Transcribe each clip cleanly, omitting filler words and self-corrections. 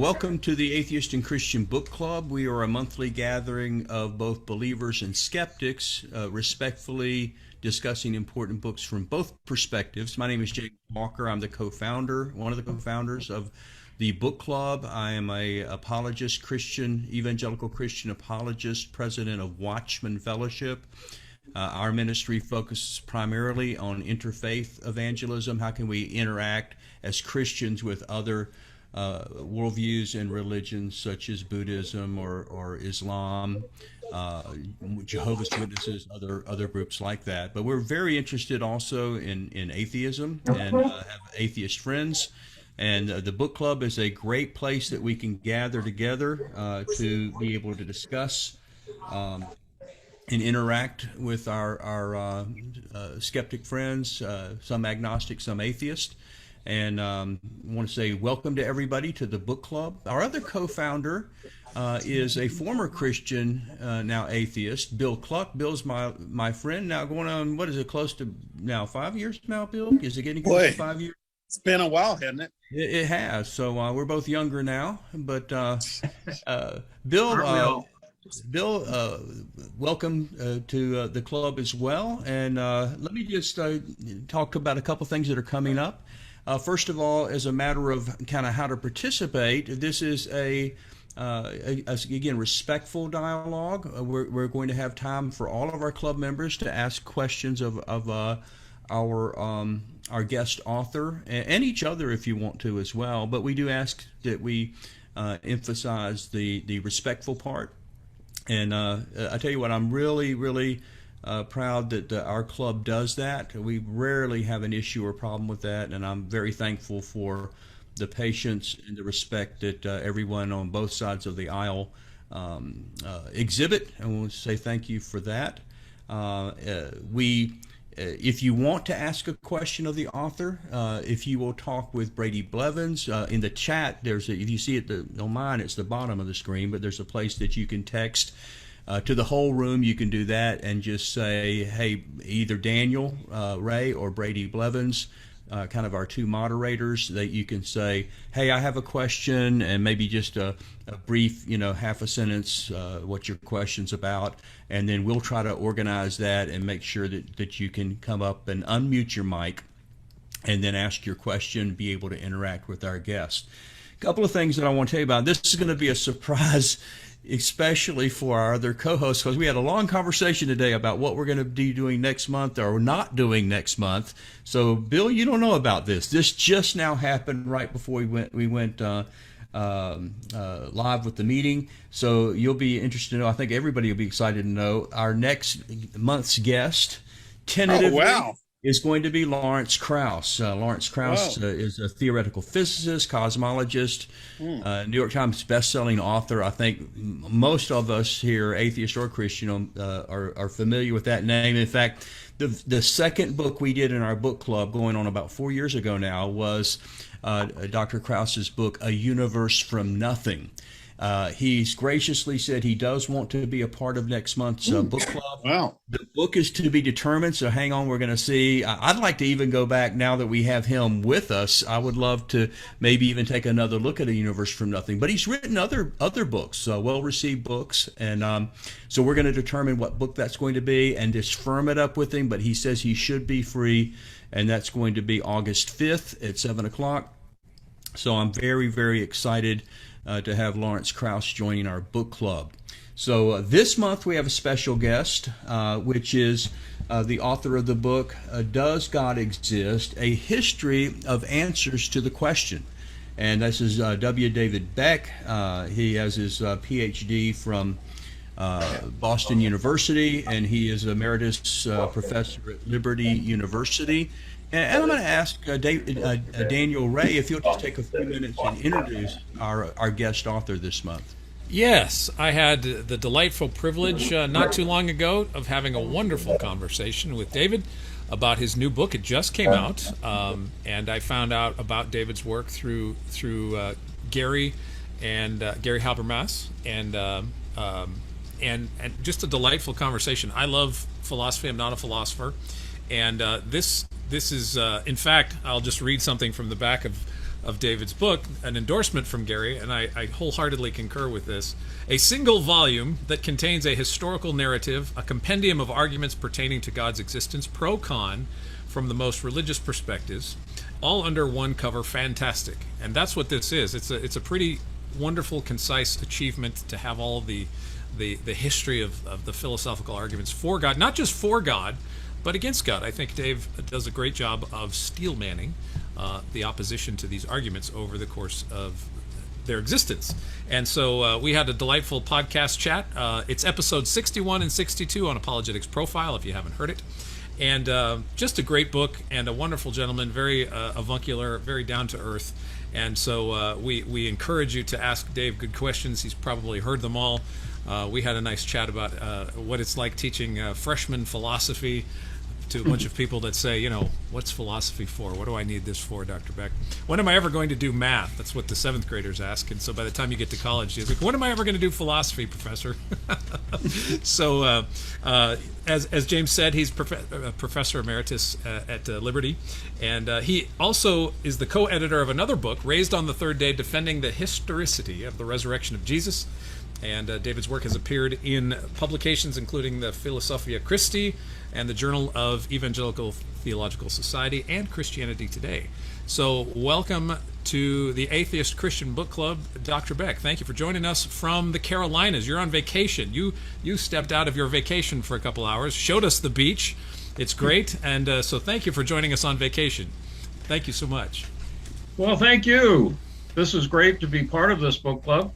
Welcome to the Atheist and Christian Book Club. We are a monthly gathering of both believers and skeptics, respectfully discussing important books from both perspectives. My name is James Walker. I'm the co-founder, one of the co-founders of the book club. I am a apologist, evangelical Christian apologist, president of Watchman Fellowship. Our ministry focuses primarily on interfaith evangelism. How can we interact as Christians with other worldviews and religions such as Buddhism or Islam, Jehovah's Witnesses, other groups like that. But we're very interested also in atheism and have atheist friends. And the book club is a great place that we can gather together to be able to discuss and interact with our skeptic friends, some agnostic, some atheist. And I want to say welcome to everybody to the book club. Our other co-founder is a former Christian, now atheist, Bill Cluck. Bill's my friend now going on, what is it, close to now 5 years now, Bill? Is it getting close to 5 years? It's been a while, hasn't it? It has. So we're both younger now. But Bill, welcome to the club as well. And let me just talk about a couple things that are coming up. First of all, as a matter of kind of how to participate, this is again, respectful dialogue. We're going to have time for all of our club members to ask questions of our guest author and each other if you want to as well. But we do ask that we emphasize the respectful part. And I tell you what, I'm really proud that our club does that. We rarely have an issue or problem with that, and I'm very thankful for the patience and the respect that everyone on both sides of the aisle exhibit. I want to say thank you for that. If you want to ask a question of the author, if you will talk with Brady Blevins in the chat, if you see it on mine, it's the bottom of the screen, but there's a place that you can text to the whole room. You can do that and just say, hey, either Daniel Ray or Brady Blevins, kind of our two moderators, that you can say, hey, I have a question, and maybe just a brief, half a sentence, what your question's about, and then we'll try to organize that and make sure that you can come up and unmute your mic and then ask your question, be able to interact with our guests. A couple of things that I want to tell you about. This is going to be a surprise, especially for our other co-hosts, because we had a long conversation today about what we're going to be doing next month or not doing next month. So, Bill, you don't know about this. This just now happened right before we went live with the meeting. So you'll be interested to know. I think everybody will be excited to know our next month's guest, tentatively. Oh, wow. Is going to be Lawrence Krauss. Lawrence Krauss is a theoretical physicist, cosmologist, New York Times best-selling author. I think most of us here, atheist or Christian, are familiar with that name. In fact, the second book we did in our book club, going on about 4 years ago now, was Dr. Krauss's book, A Universe from Nothing. He's graciously said he does want to be a part of next month's book club. Wow. The book is to be determined, so hang on. We're going to see. I'd like to even go back now that we have him with us. I would love to maybe even take another look at A Universe from Nothing. But he's written other books, well-received books, and so we're going to determine what book that's going to be and just firm it up with him. But he says he should be free, and that's going to be August 5th at 7 o'clock. So I'm very, very excited to have Lawrence Krauss joining our book club. So this month we have a special guest, which is the author of the book, Does God Exist? A History of Answers to the Question. And this is W. David Beck. He has his PhD from Boston University, and he is emeritus professor at Liberty University. And I'm going to ask Daniel Ray if you'll just take a few minutes and introduce our guest author this month. Yes, I had the delightful privilege not too long ago of having a wonderful conversation with David about his new book. It just came out, and I found out about David's work through Gary and Gary Habermas, and just a delightful conversation. I love philosophy. I'm not a philosopher, and this is in fact, I'll just read something from the back of of David's book, an endorsement from Gary, and I wholeheartedly concur with this. A single volume that contains a historical narrative, a compendium of arguments pertaining to God's existence, pro-con, from the most religious perspectives, all under one cover. Fantastic. And that's what this is. It's a pretty wonderful, concise achievement to have all the history of the philosophical arguments for God, not just for God, but against God. I think Dave does a great job of steelmanning the opposition to these arguments over the course of their existence. And so we had a delightful podcast chat. It's episode 61 and 62 on Apologetics Profile, if you haven't heard it. And just a great book and a wonderful gentleman, very avuncular, very down to earth. And so we encourage you to ask Dave good questions. He's probably heard them all. We had a nice chat about what it's like teaching freshman philosophy to a bunch of people that say, what's philosophy for? What do I need this for, Dr. Beck? When am I ever going to do math? That's what the 7th graders ask. And so by the time you get to college, you're like, when am I ever going to do philosophy, Professor? So as James said, he's Professor Emeritus at Liberty. And he also is the co-editor of another book, Raised on the Third Day, Defending the Historicity of the Resurrection of Jesus. And David's work has appeared in publications including the Philosophia Christi and the Journal of Evangelical Theological Society and Christianity Today. So welcome to the Atheist Christian Book Club, Dr. Beck. Thank you for joining us from the Carolinas. You're on vacation. You stepped out of your vacation for a couple hours, showed us the beach. It's great. And so thank you for joining us on vacation. Thank you so much. Well, thank you. This is great to be part of this book club.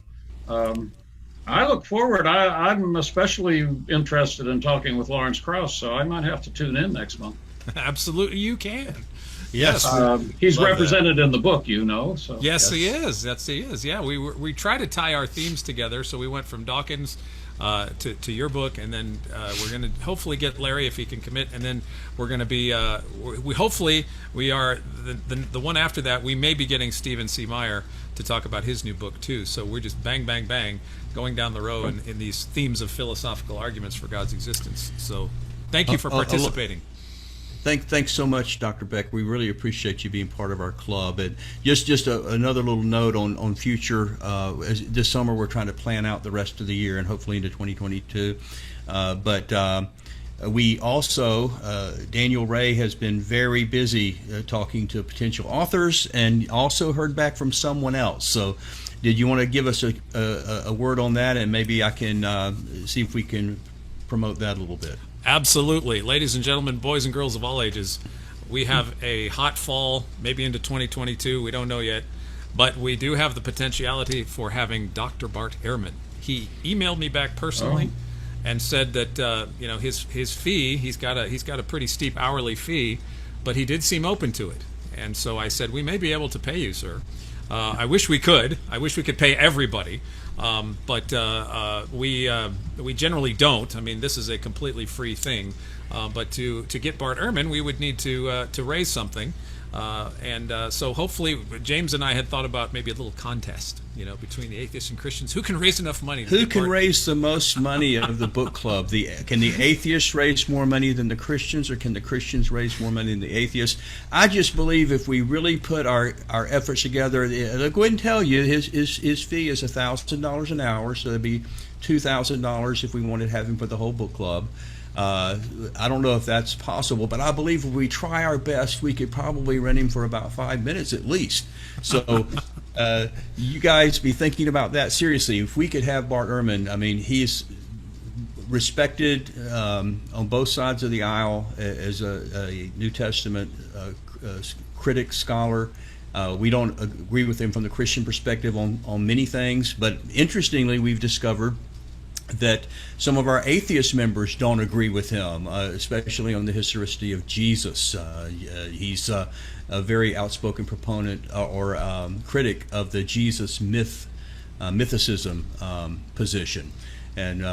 I look forward. I'm especially interested in talking with Lawrence Krauss, so I might have to tune in next month. Absolutely, you can. Yes, he's represented in the book, So yes, he is. Yes, he is. Yeah, we try to tie our themes together. So we went from Dawkins to your book, and then we're going to hopefully get Larry if he can commit, and then we're going to be we are the one after that. We may be getting Stephen C. Meyer to talk about his new book too. So we're just bang, bang, bang going down the road in these themes of philosophical arguments for God's existence. So thank you for participating. Thanks so much, Dr. Beck. We really appreciate you being part of our club. And just another little note on future. This summer we're trying to plan out the rest of the year and hopefully into 2022. But we also, Daniel Ray has been very busy talking to potential authors and also heard back from someone else. So did you want to give us a word on that, and maybe I can see if we can promote that a little bit? Absolutely. Ladies and gentlemen, boys and girls of all ages, we have a hot fall, maybe into 2022. We don't know yet. But we do have the potentiality for having Dr. Bart Ehrman. He emailed me back personally and said that his fee, he's got a pretty steep hourly fee, but he did seem open to it. And so I said, we may be able to pay you, sir. I wish we could. I wish we could pay everybody. But we generally don't. I mean, this is a completely free thing. But to get Bart Ehrman, we would need to raise something. So hopefully, James and I had thought about maybe a little contest, between the atheists and Christians. Who can raise enough money? Who can raise the most money of the book club? Can the atheists raise more money than the Christians, or can the Christians raise more money than the atheists? I just believe if we really put our efforts together, I'll go ahead and tell you, his fee is $1,000 an hour, so it'd be $2,000 if we wanted to have him for the whole book club. I don't know if that's possible, but I believe if we try our best, we could probably rent him for about 5 minutes at least. So you guys be thinking about that seriously. If we could have Bart Ehrman, I mean, he's respected on both sides of the aisle as a New Testament critic, scholar. We don't agree with him from the Christian perspective on many things, but interestingly, we've discovered that some of our atheist members don't agree with him, especially on the historicity of Jesus. He's a very outspoken proponent or critic of the Jesus mythicism position. And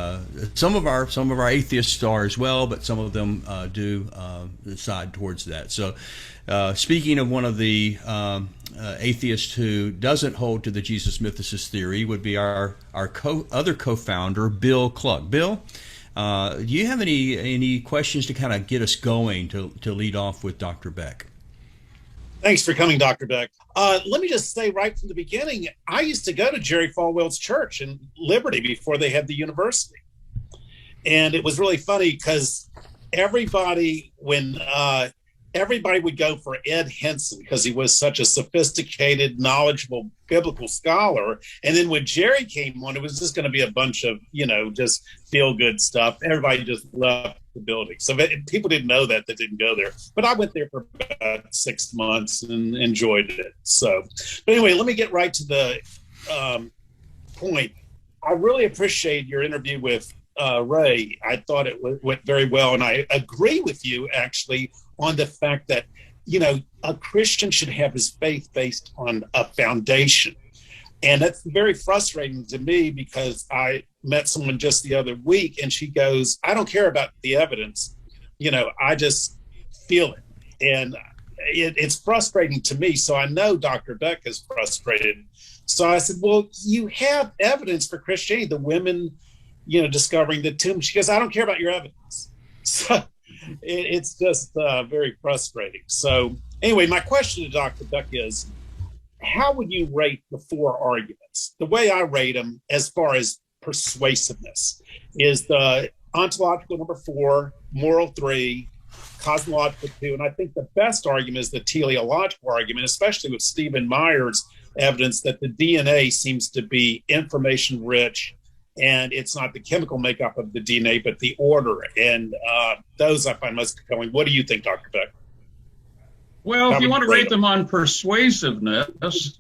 some of our atheists are as well, but some of them do side towards that. So speaking of one of the atheists who doesn't hold to the Jesus mythicist theory would be our other co-founder, Bill Klug. Bill, do you have any questions to kind of get us going to lead off with Dr. Beck? Thanks for coming, Dr. Beck. Let me just say right from the beginning, I used to go to Jerry Falwell's church in Liberty before they had the university. And it was really funny because everybody would go for Ed Henson because he was such a sophisticated, knowledgeable biblical scholar. And then when Jerry came on, it was just going to be a bunch of, just feel good stuff. Everybody just left the building. So people didn't know that didn't go there. But I went there for about 6 months and enjoyed it. So, but anyway, let me get right to the point. I really appreciate your interview with Ray. I thought it went very well. And I agree with you, actually, on the fact that, a Christian should have his faith based on a foundation. And that's very frustrating to me because I met someone just the other week and she goes, I don't care about the evidence. I just feel it. And it's frustrating to me. So I know Dr. Beck is frustrated. So I said, well, you have evidence for Christianity, the women, discovering the tomb. She goes, I don't care about your evidence. So it's just very frustrating. So anyway, my question to Dr. Beck is, how would you rate the 4 arguments? The way I rate them as far as persuasiveness is the ontological number 4, moral 3, cosmological 2. And I think the best argument is the teleological argument, especially with Stephen Meyer's evidence that the DNA seems to be information rich. And it's not the chemical makeup of the DNA, but the order. And those I find most compelling. What do you think, Dr. Beck? Well, if you want to rate them on persuasiveness,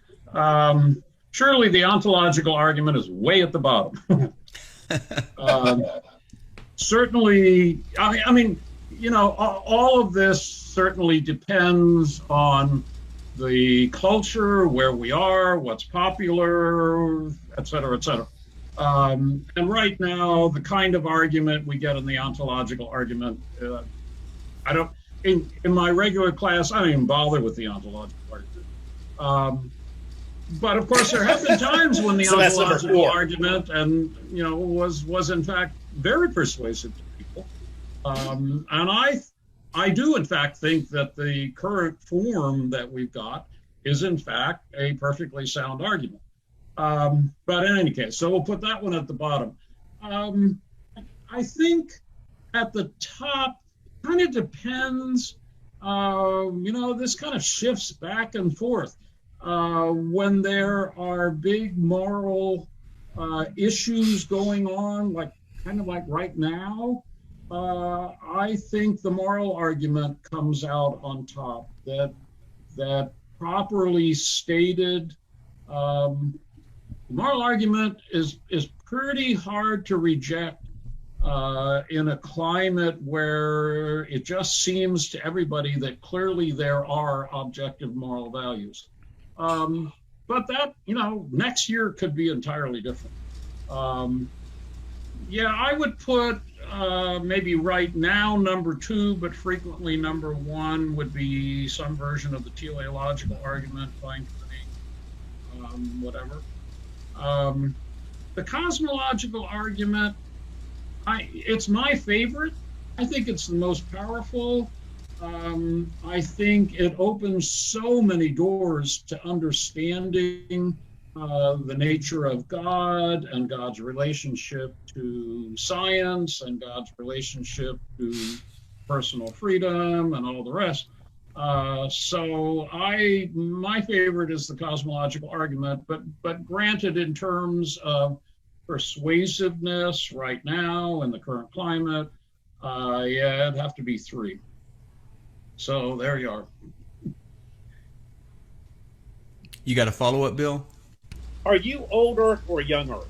surely the ontological argument is way at the bottom. Certainly, I mean, all of this certainly depends on the culture, where we are, what's popular, et cetera, et cetera. And right now, the kind of argument we get in the ontological argument, in my regular class, I don't even bother with the ontological argument. But of course, there have been times when the ontological argument was in fact very persuasive to people. And I do in fact think that the current form that we've got is in fact a perfectly sound argument. But in any case, so we'll put that one at the bottom. I think at the top, kind of depends, this kind of shifts back and forth. When there are big moral issues going on, like right now, I think the moral argument comes out on top, that properly stated, the moral argument is pretty hard to reject in a climate where it just seems to everybody that clearly there are objective moral values. But that, next year could be entirely different. I would put maybe right now number 2, but frequently number 1 would be some version of the teleological argument, fine tuning, whatever. The cosmological argument, it's my favorite. I think it's the most powerful. I think it opens so many doors to understanding the nature of God and God's relationship to science and God's relationship to personal freedom and all the rest. So my favorite is the cosmological argument, but granted, in terms of persuasiveness right now in the current climate, it'd have to be 3. So there you are. You got a follow-up, Bill? Are you old Earth or young Earth?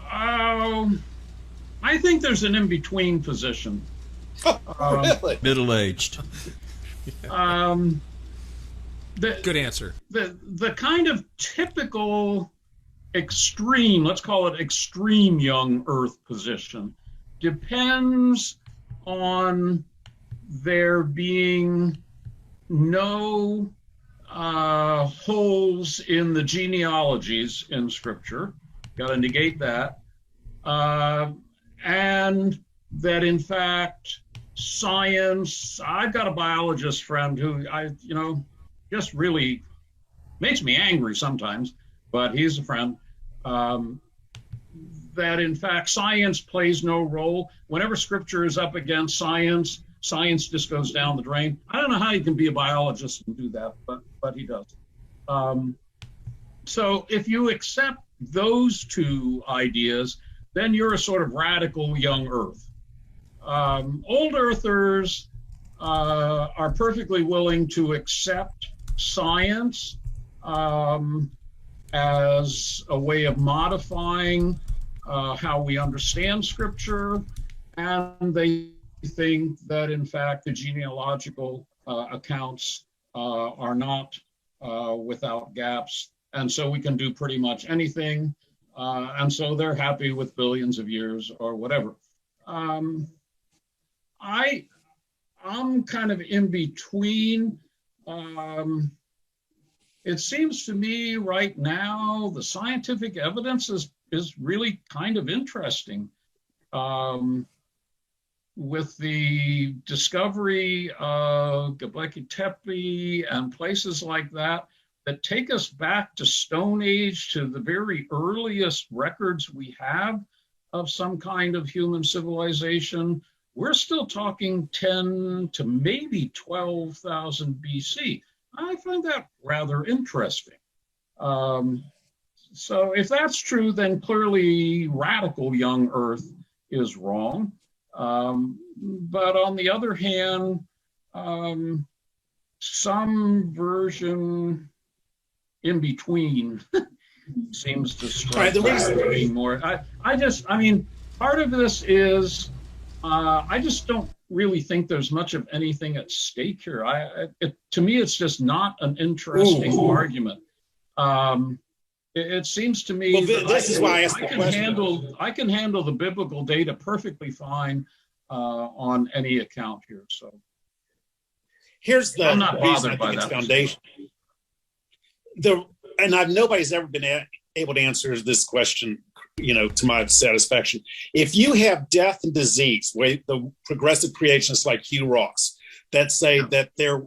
I think there's an in-between position. Really? Middle-aged. Good answer. The kind of typical extreme, let's call it extreme young Earth position, depends on there being no holes in the genealogies in Scripture. Got to negate that. And that, in fact, science. I've got a biologist friend who just really makes me angry sometimes, but he's a friend. That in fact science plays no role. Whenever scripture is up against science, science just goes down the drain. I don't know how you can be a biologist and do that, but he does. So if you accept those two ideas, then you're a sort of radical young Earth. Old Earthers are perfectly willing to accept science as a way of modifying how we understand Scripture, and they think that, in fact, the genealogical accounts are not without gaps, and so we can do pretty much anything, and so they're happy with billions of years or whatever. I'm kind of in between. It seems to me right now the scientific evidence is really kind of interesting. With the discovery of Göbekli Tepe and places like that take us back to Stone Age, to the very earliest records we have of some kind of human civilization, we're still talking 10 to maybe 12,000 BC. I find that rather interesting. So if that's true, then clearly radical young Earth is wrong. But on the other hand, some version in between seems to strike me more. Part of this is I just don't really think there's much of anything at stake here. To me, it's just not an interesting argument. It seems to me I can handle the biblical data perfectly fine on any account here. So here's the I'm not bothered by that foundation. Nobody's ever been able to answer this question, to my satisfaction. If you have death and disease, the progressive creationists like Hugh Ross that say that there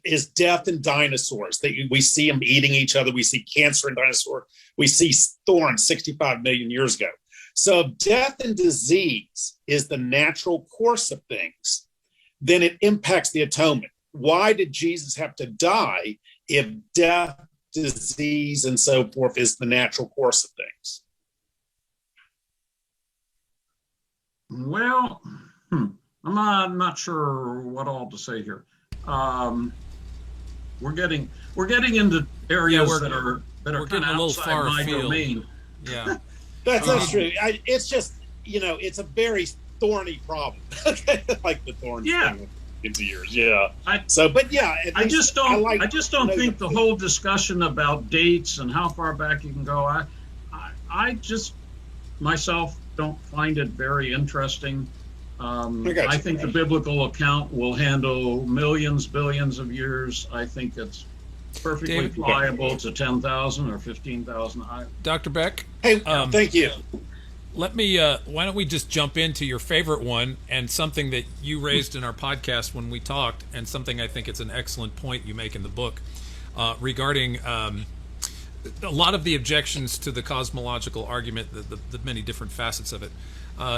is death in dinosaurs, that we see them eating each other, we see cancer in dinosaurs, we see thorns 65 million years ago. So if death and disease is the natural course of things, then it impacts the atonement. Why did Jesus have to die if death, disease, and so forth is the natural course of things? Well, I'm not sure what all to say here. We're getting into areas that are kind of a little outside far my afield. domain. Yeah, that's true. It's just it's a very thorny problem, like the thorns. Yeah. Into years. Yeah. I just don't think the whole discussion about dates and how far back you can go. I just myself don't find it very interesting. I think the biblical account will handle millions, billions of years. I think it's perfectly pliable to 10,000 or 15,000. Dr. Beck. Hey, thank you. Let me, why don't we just jump into your favorite one, and something that you raised in our podcast when we talked, and something I think it's an excellent point you make in the book regarding a lot of the objections to the cosmological argument, the many different facets of it,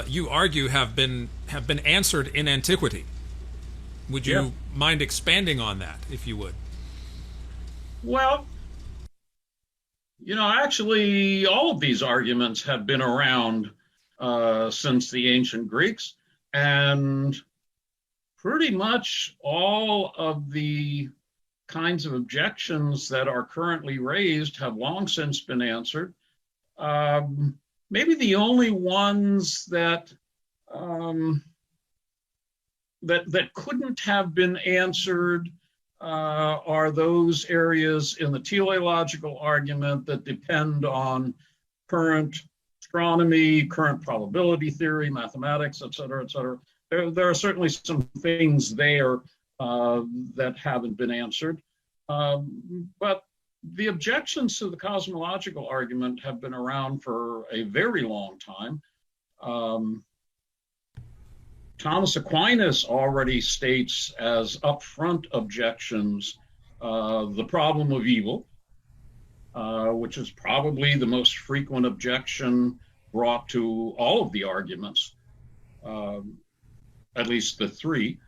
you argue have been answered in antiquity. Would you mind expanding on that, if you would? Well, actually, all of these arguments have been around since the ancient Greeks, and pretty much all of the kinds of objections that are currently raised have long since been answered. Maybe the only ones that couldn't have been answered are those areas in the teleological argument that depend on current astronomy, current probability theory, mathematics, et cetera, et cetera. There are certainly some things there that haven't been answered. But the objections to the cosmological argument have been around for a very long time. Thomas Aquinas already states as upfront objections the problem of evil, which is probably the most frequent objection brought to all of the arguments, at least the three,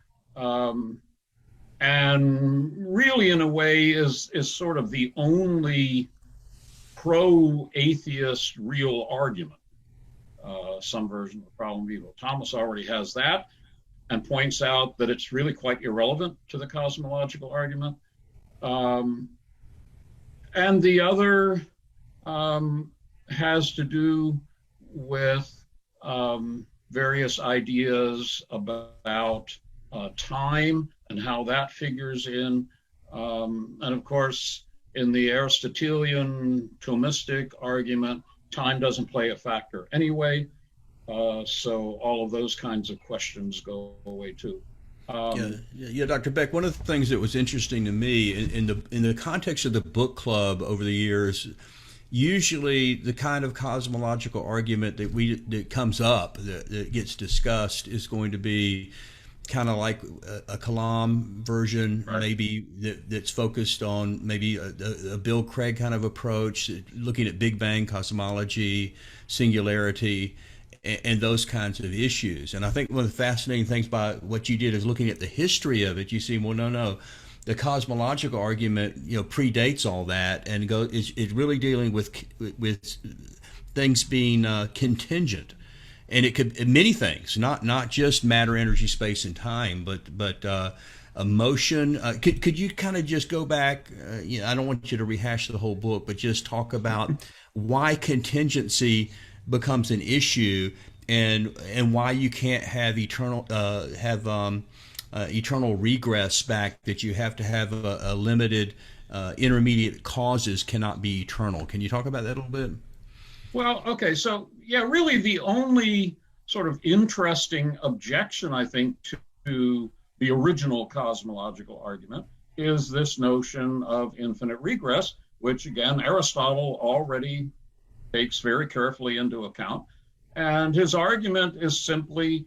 and really, in a way, is sort of the only pro-atheist real argument. Some version of the problem of evil. Thomas already has that and points out that it's really quite irrelevant to the cosmological argument. And the other has to do with various ideas about time and how that figures in. And of course, in the Aristotelian Thomistic argument, time doesn't play a factor anyway. So all of those kinds of questions go away too. Yeah, Dr. Beck. One of the things that was interesting to me in the context of the book club over the years, usually the kind of cosmological argument that comes up that gets discussed is going to be kind of like a Kalam version, right, maybe that's focused on maybe a Bill Craig kind of approach, looking at Big Bang cosmology, singularity, and those kinds of issues. And I think one of the fascinating things about what you did is looking at the history of it. You see, well, no, the cosmological argument, predates all that, and is really dealing with things being contingent. And it could many things, not just matter, energy, space, and time, but emotion. Could you kind of just go back? I don't want you to rehash the whole book, but just talk about why contingency becomes an issue, and why you can't have eternal regress back. That you have to have a limited intermediate causes cannot be eternal. Can you talk about that a little bit? Well, okay, so yeah, really the only sort of interesting objection, I think, to the original cosmological argument is this notion of infinite regress, which again, Aristotle already takes very carefully into account. And his argument is simply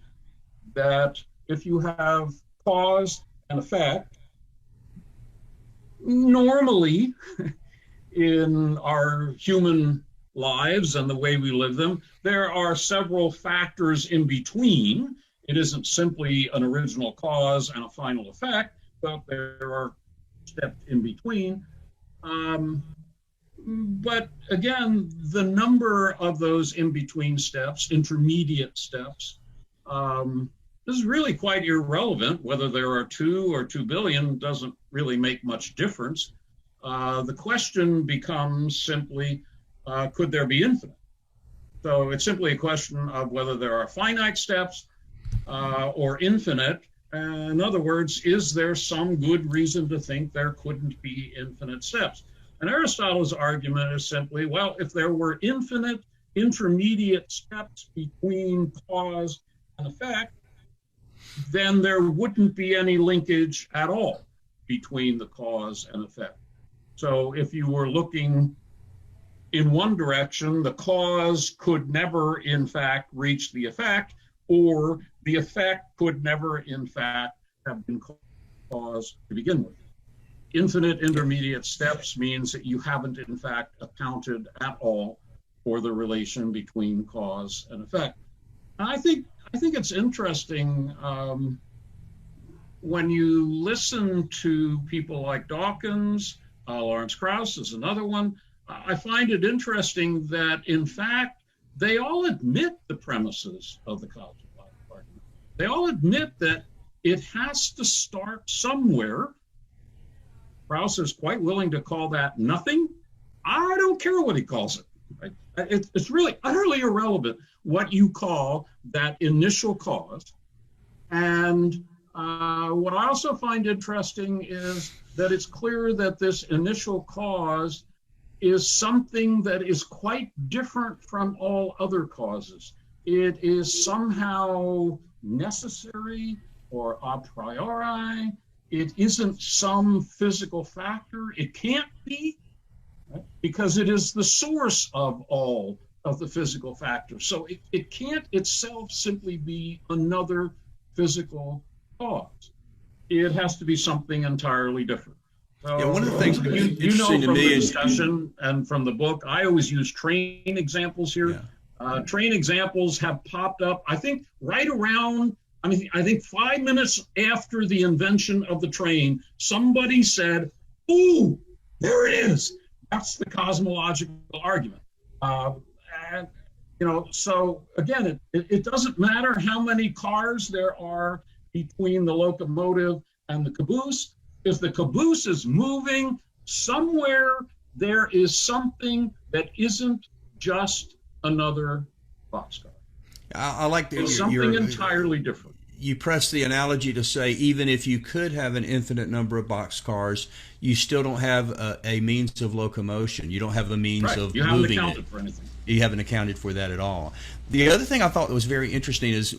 that if you have cause and effect, normally in our human lives and the way we live them, there are several factors in between. It isn't simply an original cause and a final effect, but there are steps in between. But again, the number of those in-between steps, intermediate steps, is really quite irrelevant. Whether there are 2 or 2 billion doesn't really make much difference. The question becomes simply, could there be infinite? So it's simply a question of whether there are finite steps or infinite. In other words, is there some good reason to think there couldn't be infinite steps? And Aristotle's argument is simply, well, if there were infinite intermediate steps between cause and effect, then there wouldn't be any linkage at all between the cause and effect. So if you were looking in one direction, the cause could never, in fact, reach the effect, or the effect could never, in fact, have been cause to begin with. Infinite intermediate steps means that you haven't, in fact, accounted at all for the relation between cause and effect. And I think it's interesting when you listen to people like Dawkins, Lawrence Krauss is another one. I find it interesting that, in fact, they all admit the premises of the cosmological argument. They all admit that it has to start somewhere. Krauss is quite willing to call that nothing. I don't care what he calls it. Right? It's really utterly irrelevant what you call that initial cause. And what I also find interesting is that it's clear that this initial cause is something that is quite different from all other causes. It is somehow necessary or a priori. It isn't some physical factor. It can't be, right? Because it is the source of all of the physical factors. So it can't itself simply be another physical cause. It has to be something entirely different. So, Yeah, one of the things that was you interesting know to from me the is discussion and from the book, I always use train examples here. yeah. Train examples have popped up, I think, right around, I think 5 minutes after the invention of the train, somebody said, ooh, there it is. That's the cosmological argument. And, so again, it doesn't matter how many cars there are between the locomotive and the caboose. If the caboose is moving somewhere, there is something that isn't just another boxcar. I like that It's something entirely different. You press the analogy to say even if you could have an infinite number of boxcars, you still don't have a means of locomotion. You don't have the means of you haven't moving accounted it. for anything. You haven't accounted for that at all. The other thing I thought was very interesting is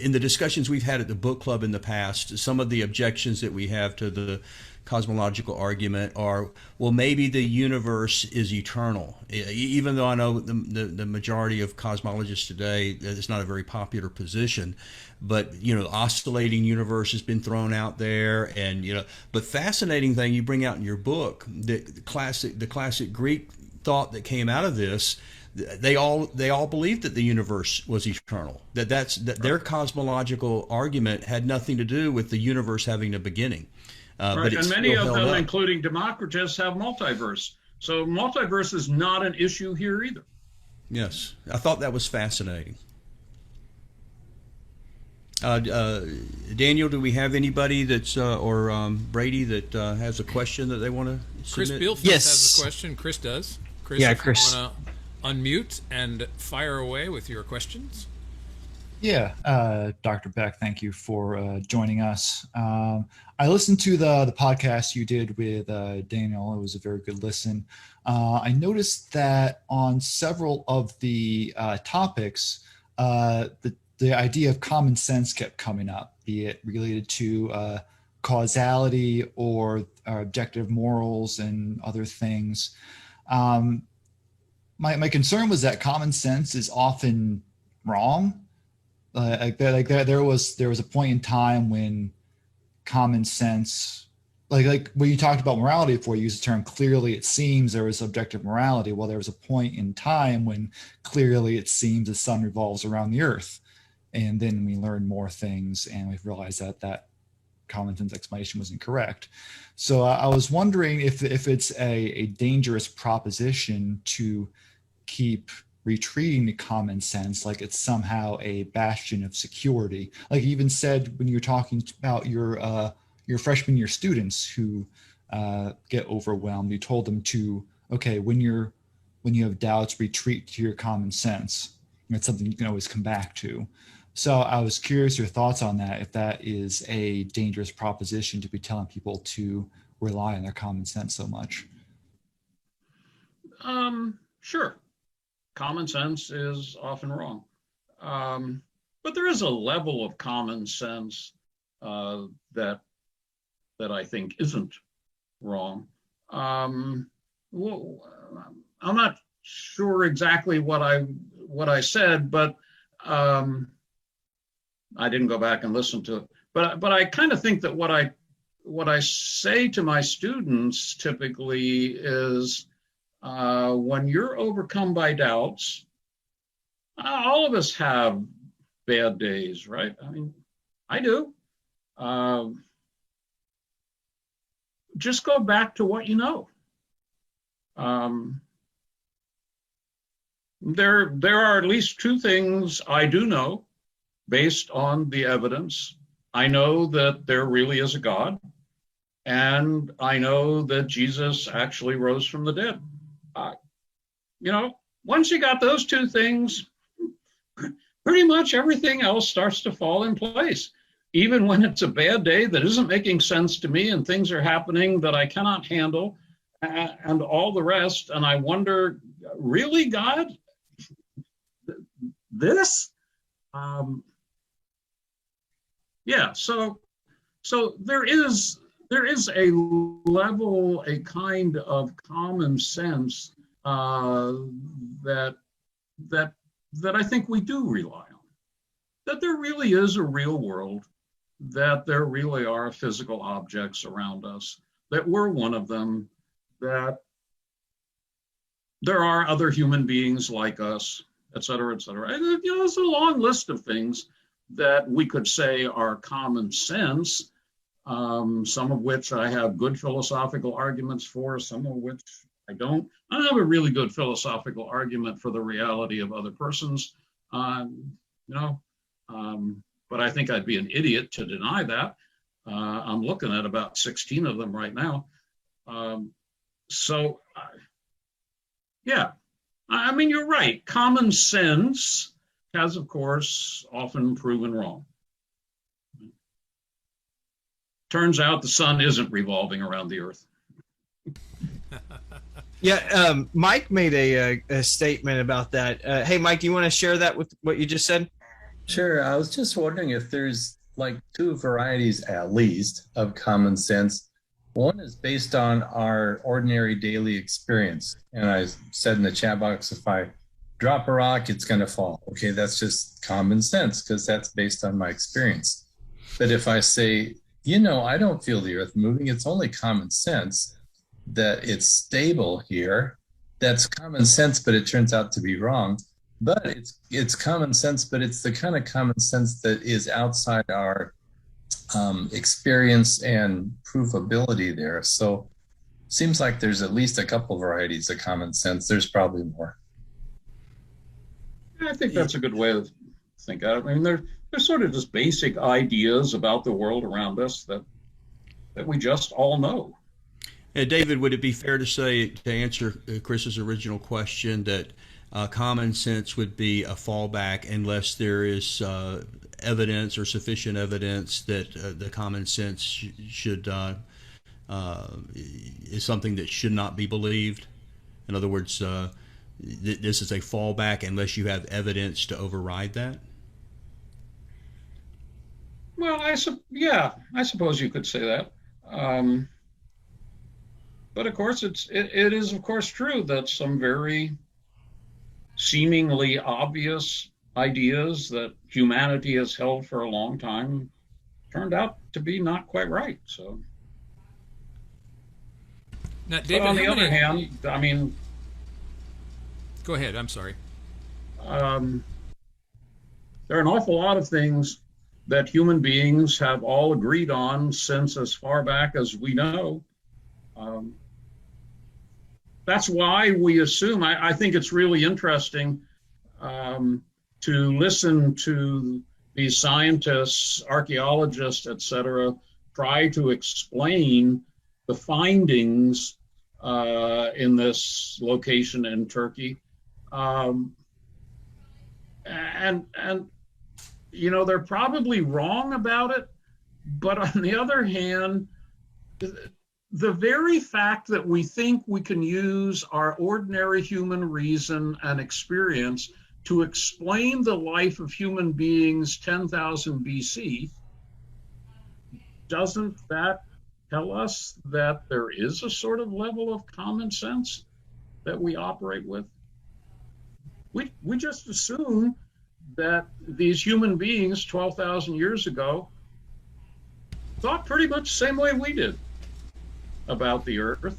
in the discussions we've had at the book club in the past, some of the objections that we have to the cosmological argument are, well, maybe the universe is eternal. Even though I know the majority of cosmologists today, it's not a very popular position, but oscillating universe has been thrown out there, and but fascinating thing you bring out in your book, the classic Greek thought that came out of this. They all believed that the universe was eternal. That their cosmological argument had nothing to do with the universe having a beginning. But and many of them, up. including Democritus, have multiverse. So multiverse is not an issue here either. Yes, I thought that was fascinating. Daniel, do we have anybody that's or Brady that has a question that they want to Chris submit? Bielfeld Yes. has a question. Chris does. Chris, Yeah, if Chris. you want to unmute and fire away with your questions. Yeah, Dr. Beck, thank you for joining us. I listened to the podcast you did with Daniel. It was a very good listen. I noticed that on several of the topics, the idea of common sense kept coming up, be it related to causality or objective morals and other things. My concern was that common sense is often wrong. There was a point in time when common sense, like when you talked about morality before, you used the term clearly it seems there was objective morality. Well, there was a point in time when clearly it seems the sun revolves around the earth. And then we learned more things and we realized that common sense explanation was incorrect. So I was wondering if it's a dangerous proposition to keep retreating to common sense, like it's somehow a bastion of security. Like you even said when you were talking about your freshman year students who get overwhelmed, you told them to, okay, when you have doubts, retreat to your common sense. And it's something you can always come back to. So I was curious your thoughts on that, if that is a dangerous proposition to be telling people to rely on their common sense so much. Sure. Common sense is often wrong. But there is a level of common sense that I think isn't wrong. Well, I'm not sure exactly what I said, but I didn't go back and listen to it. But I kind of think that what I say to my students typically is, when you're overcome by doubts, all of us have bad days, right? I mean, I do. Just go back to what you know. There are at least two things I do know based on the evidence. I know that there really is a God, and I know that Jesus actually rose from the dead. Once you got those two things, pretty much everything else starts to fall in place. Even when it's a bad day that isn't making sense to me and things are happening that I cannot handle and all the rest. And I wonder, really, God? This? So there is a level, a kind of common sense that I think we do rely on. that there really is a real world, that there really are physical objects around us, that we're one of them, that there are other human beings like us, et cetera, et cetera. And, there's a long list of things that we could say are common sense, some of which I have good philosophical arguments for, some of which I don't. I have a really good philosophical argument for the reality of other persons, you know, but I think I'd be an idiot to deny that. I'm looking at about 16 of them right now. So, yeah, I mean, you're right. Common sense has, of course, often proven wrong. Turns out the sun isn't revolving around the earth. Yeah, Mike made a statement about that. Hey, Mike, do you want to share that with what you just said? Sure. I was just wondering if there's like two varieties at least of common sense. One is based on our ordinary daily experience. And I said in the chat box, if I drop a rock, it's going to fall. Okay, that's just common sense because that's based on my experience. But if I say, I don't feel the earth moving, it's only common sense that it's stable here. That's common sense, but it turns out to be wrong. But it's common sense, but it's the kind of common sense that is outside our experience and provability there. So seems like there's at least a couple varieties of common sense. There's probably more. I think that's a good way to think of it. I mean, they're sort of just basic ideas about the world around us that we just all know. David, would it be fair to say, to answer Chris's original question, that common sense would be a fallback unless there is evidence or sufficient evidence that the common sense should is something that should not be believed? In other words, this is a fallback unless you have evidence to override that? Well, I suppose you could say that. But of course, it is of course true that some very seemingly obvious ideas that humanity has held for a long time turned out to be not quite right. So, now, David, but on the other hand, I mean, go ahead. I'm sorry. There are an awful lot of things that human beings have all agreed on since as far back as we know. That's why we assume, I think it's really interesting to listen to these scientists, archaeologists, et cetera, try to explain the findings in this location in Turkey. And they're probably wrong about it, but on the other hand, the very fact that we think we can use our ordinary human reason and experience to explain the life of human beings 10,000 BC, doesn't that tell us that there is a sort of level of common sense that we operate with? We just assume that these human beings 12,000 years ago thought pretty much the same way we did about the earth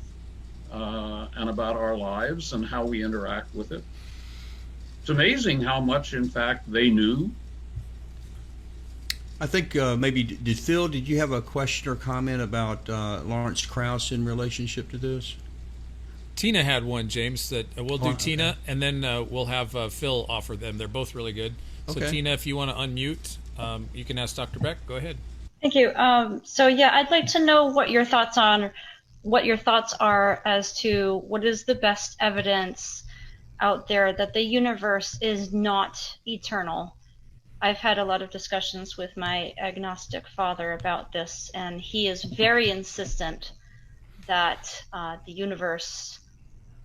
and about our lives and how we interact with it. It's amazing how much, in fact, they knew. I think maybe, did you have a question or comment about Lawrence Krauss in relationship to this? Tina had one, James, that we'll do Tina, okay. And then we'll have Phil offer them. They're both really good. So Okay. Tina, if you want to unmute, you can ask Dr. Beck. Go ahead. Thank you. I'd like to know what your thoughts are as to what is the best evidence out there that the universe is not eternal. I've had a lot of discussions with my agnostic father about this, and he is very insistent that the universe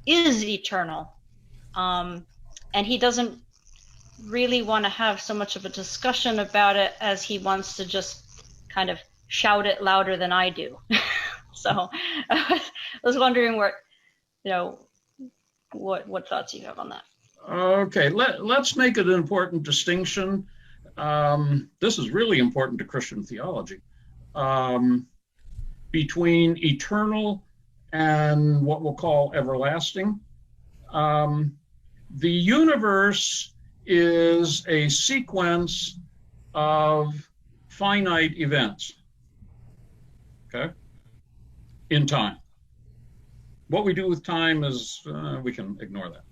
is eternal. And he doesn't really want to have so much of a discussion about it as he wants to just kind of shout it louder than I do. So I was wondering what thoughts you have on that. Okay, let's make it an important distinction. this is really important to Christian theology, between eternal and what we'll call everlasting. The universe is a sequence of finite events, okay, in time. What we do with time is, we can ignore that.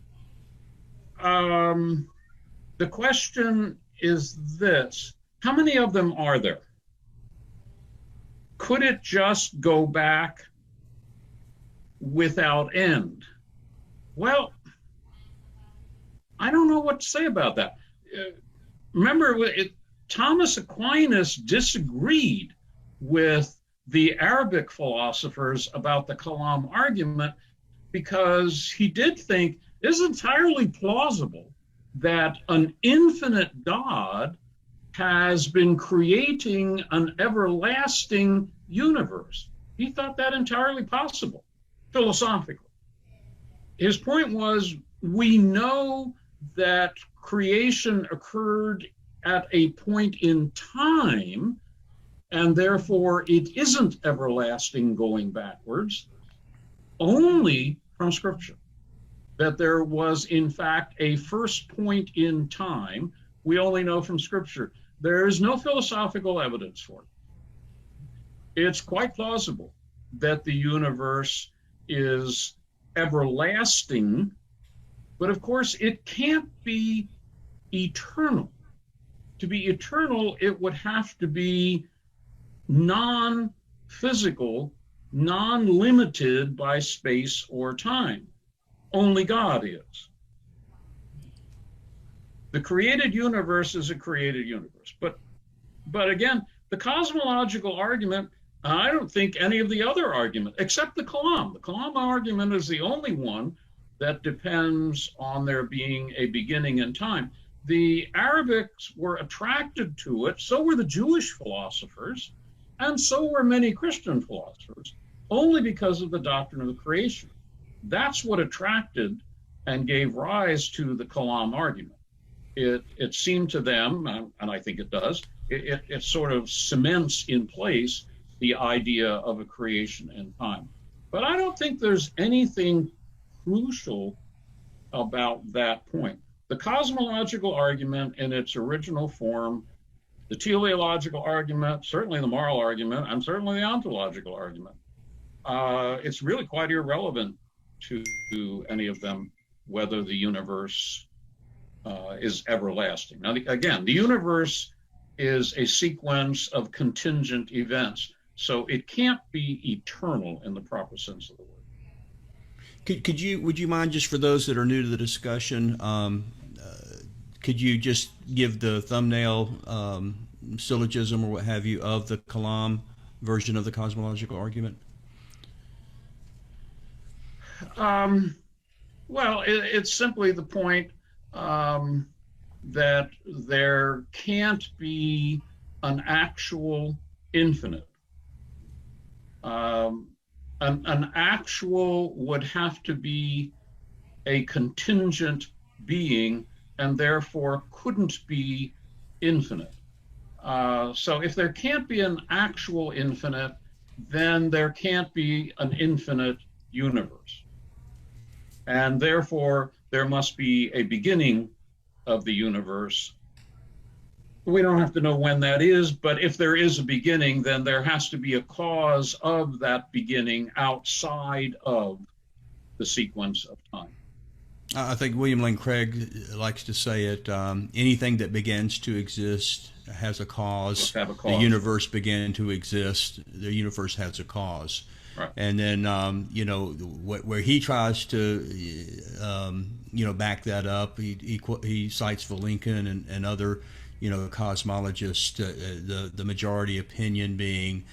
The question is this: how many of them are there? Could it just go back without end? Well, I don't know what to say about that. Remember, Thomas Aquinas disagreed with the Arabic philosophers about the Kalam argument because he did think it's entirely plausible that an infinite God has been creating an everlasting universe. He thought that entirely possible, philosophically. His point was, we know that creation occurred at a point in time, and therefore it isn't everlasting going backwards, only from Scripture. That there was, in fact, a first point in time, we only know from Scripture. There is no philosophical evidence for it. It's quite plausible that the universe is everlasting, but of course it can't be eternal. To be eternal, it would have to be non-physical, non-limited by space or time. Only God is. The created universe is a created universe. But again, the cosmological argument, I don't think any of the other arguments, except the Kalam. The Kalam argument is the only one that depends on there being a beginning in time. The Arabics were attracted to it, so were the Jewish philosophers, and so were many Christian philosophers, only because of the doctrine of the creation. That's what attracted and gave rise to the Kalam argument. It seemed to them, and I think it does, it sort of cements in place the idea of a creation in time. But I don't think there's anything crucial about that point. The cosmological argument in its original form, the teleological argument, certainly the moral argument, and certainly the ontological argument, it's really quite irrelevant to any of them whether the universe is everlasting. Now, again, the universe is a sequence of contingent events, so it can't be eternal in the proper sense of the word. Would you mind, just for those that are new to the discussion, could you just give the thumbnail syllogism or what have you of the Kalam version of the cosmological argument? Well, it's simply the point that there can't be an actual infinite. An actual would have to be a contingent being and therefore couldn't be infinite. So if there can't be an actual infinite, then there can't be an infinite universe. And therefore, there must be a beginning of the universe. We don't have to know when that is, but if there is a beginning, then there has to be a cause of that beginning outside of the sequence of time. I think William Lane Craig likes to say it, anything that begins to exist has a cause. Have a cause. The universe began to exist. The universe has a cause. Right. And then, where he tries to, back that up, he cites Vilenkin and other, cosmologists, the majority opinion being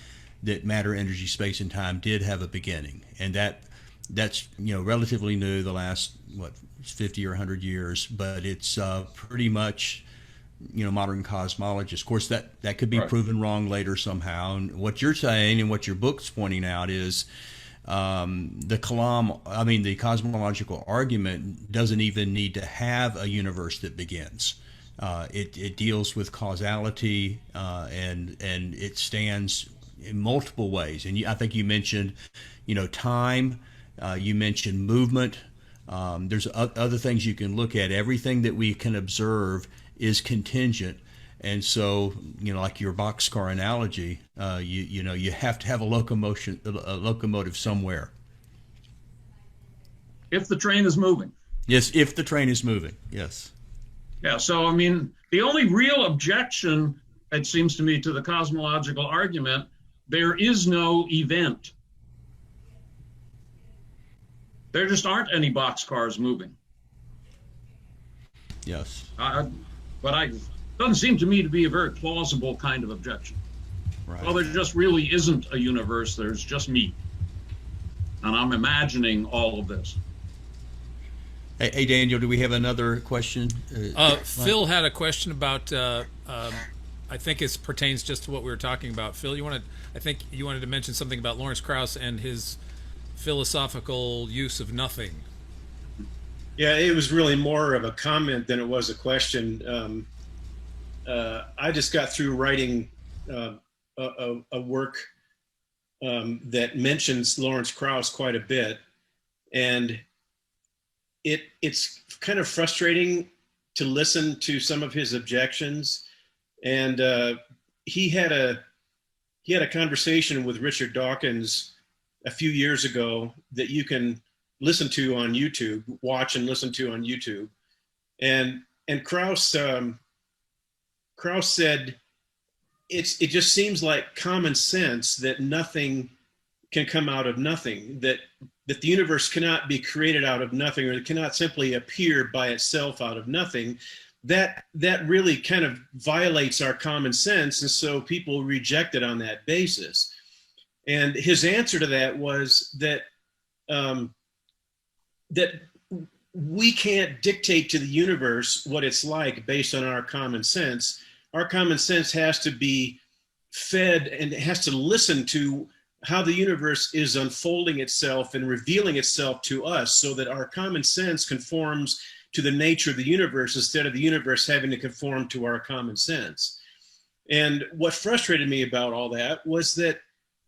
that matter, energy, space, and time did have a beginning. And that's relatively new, the last, 50 or 100 years, but it's pretty much, modern cosmologists. Of course, that could be right. proven wrong later somehow. And what you're saying and what your book's pointing out is the cosmological argument doesn't even need to have a universe that begins. It deals with causality, and it stands in multiple ways. And I think you mentioned, time. You mentioned movement. There's other things you can look at. Everything that we can observe is contingent. And so, like your boxcar analogy, you have to have a locomotive somewhere. If the train is moving. Yes, if the train is moving. Yes. Yeah. So, I mean, the only real objection, it seems to me, to the cosmological argument, there is no event. There just aren't any boxcars moving. Yes. But doesn't seem to me to be a very plausible kind of objection. Right. Well, there just really isn't a universe. There's just me. And I'm imagining all of this. Hey, Daniel, do we have another question? Phil had a question about, I think it pertains just to what we were talking about. Phil, I think you wanted to mention something about Lawrence Krauss and his philosophical use of nothing. Yeah, it was really more of a comment than it was a question. I just got through writing a work that mentions Lawrence Krauss quite a bit, and it's kind of frustrating to listen to some of his objections. And he had a conversation with Richard Dawkins a few years ago that you can listen to on YouTube, watch and listen to on YouTube. And Krauss said, it just seems like common sense that nothing can come out of nothing, that the universe cannot be created out of nothing, or it cannot simply appear by itself out of nothing. That really kind of violates our common sense, and so people reject it on that basis. And his answer to that was that that we can't dictate to the universe what it's like based on our common sense. Our common sense has to be fed and it has to listen to how the universe is unfolding itself and revealing itself to us, so that our common sense conforms to the nature of the universe instead of the universe having to conform to our common sense. And what frustrated me about all that was that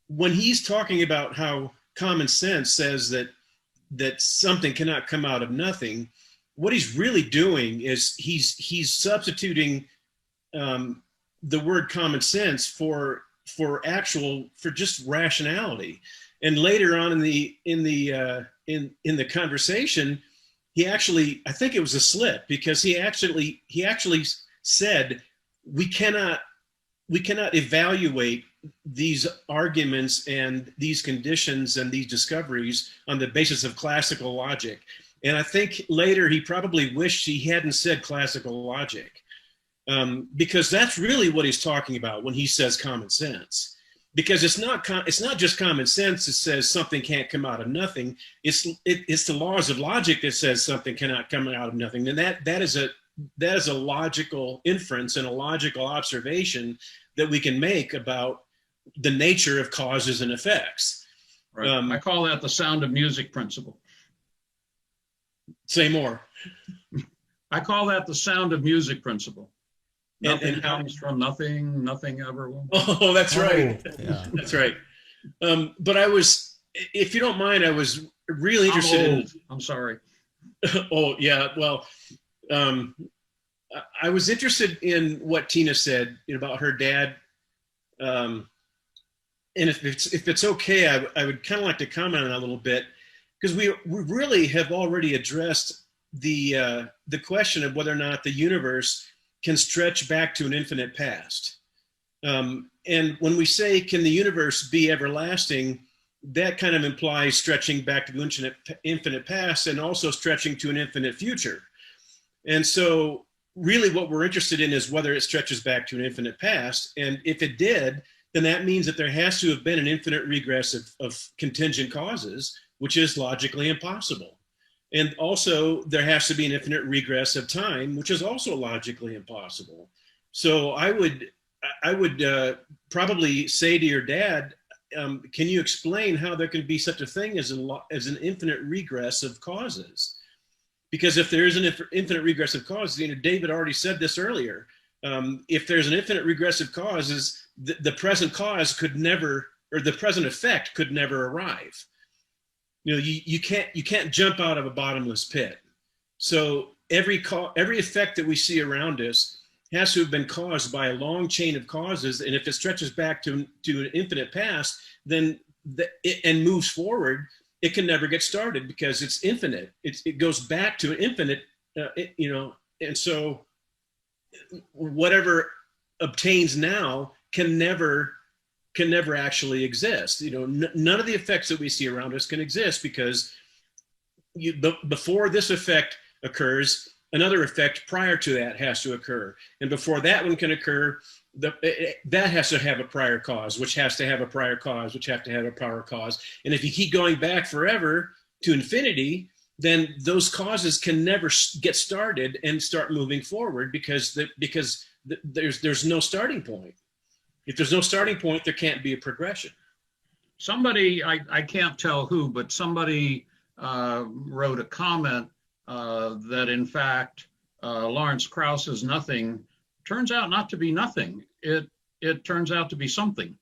when he's talking about how common sense says that something cannot come out of nothing, what he's really doing is he's substituting the word common sense for just rationality. And later on in the conversation, he actually, I think it was a slip, because he actually said we cannot evaluate these arguments and these conditions and these discoveries on the basis of classical logic. And I think later he probably wished he hadn't said classical logic, because that's really what he's talking about when he says common sense. Because it's not just common sense that says something can't come out of nothing. It's the laws of logic that says something cannot come out of nothing. And that is a logical inference and a logical observation that we can make about the nature of causes and effects. Right. I call that the sound of music principle. Say more. I call that the sound of music principle. Nothing and comes from nothing, nothing ever will. Oh, that's right. Yeah. That's right. But I was, if you don't mind, I was really interested I'm sorry. Oh, yeah. Well, I was interested in what Tina said about her dad. And if it's okay, I would kind of like to comment on that a little bit, because we really have already addressed the question of whether or not the universe can stretch back to an infinite past. And when we say, can the universe be everlasting, that kind of implies stretching back to the infinite past and also stretching to an infinite future. And so really what we're interested in is whether it stretches back to an infinite past. And if it did, then that means that there has to have been an infinite regress of contingent causes, which is logically impossible. And also there has to be an infinite regress of time, which is also logically impossible. So I would probably say to your dad, can you explain how there can be such a thing as an infinite regress of causes? Because if there is an infinite regressive cause, David already said this earlier. If there's an infinite regressive cause, the present cause could never, or the present effect could never arrive. You can't jump out of a bottomless pit. So every effect that we see around us has to have been caused by a long chain of causes, and if it stretches back to an infinite past, then and moves forward, it can never get started because it's infinite. It goes back to an infinite, and so whatever obtains now can never actually exist. None of the effects that we see around us can exist because before this effect occurs, another effect prior to that has to occur, and before that one can occur, that has to have a prior cause, which has to have a prior cause, which have to have a prior cause. And if you keep going back forever to infinity, then those causes can never get started and start moving forward because there's no starting point. If there's no starting point, there can't be a progression. Somebody, I can't tell who, but somebody wrote a comment that in fact Lawrence Krauss's nothing turns out not to be nothing. It turns out to be something.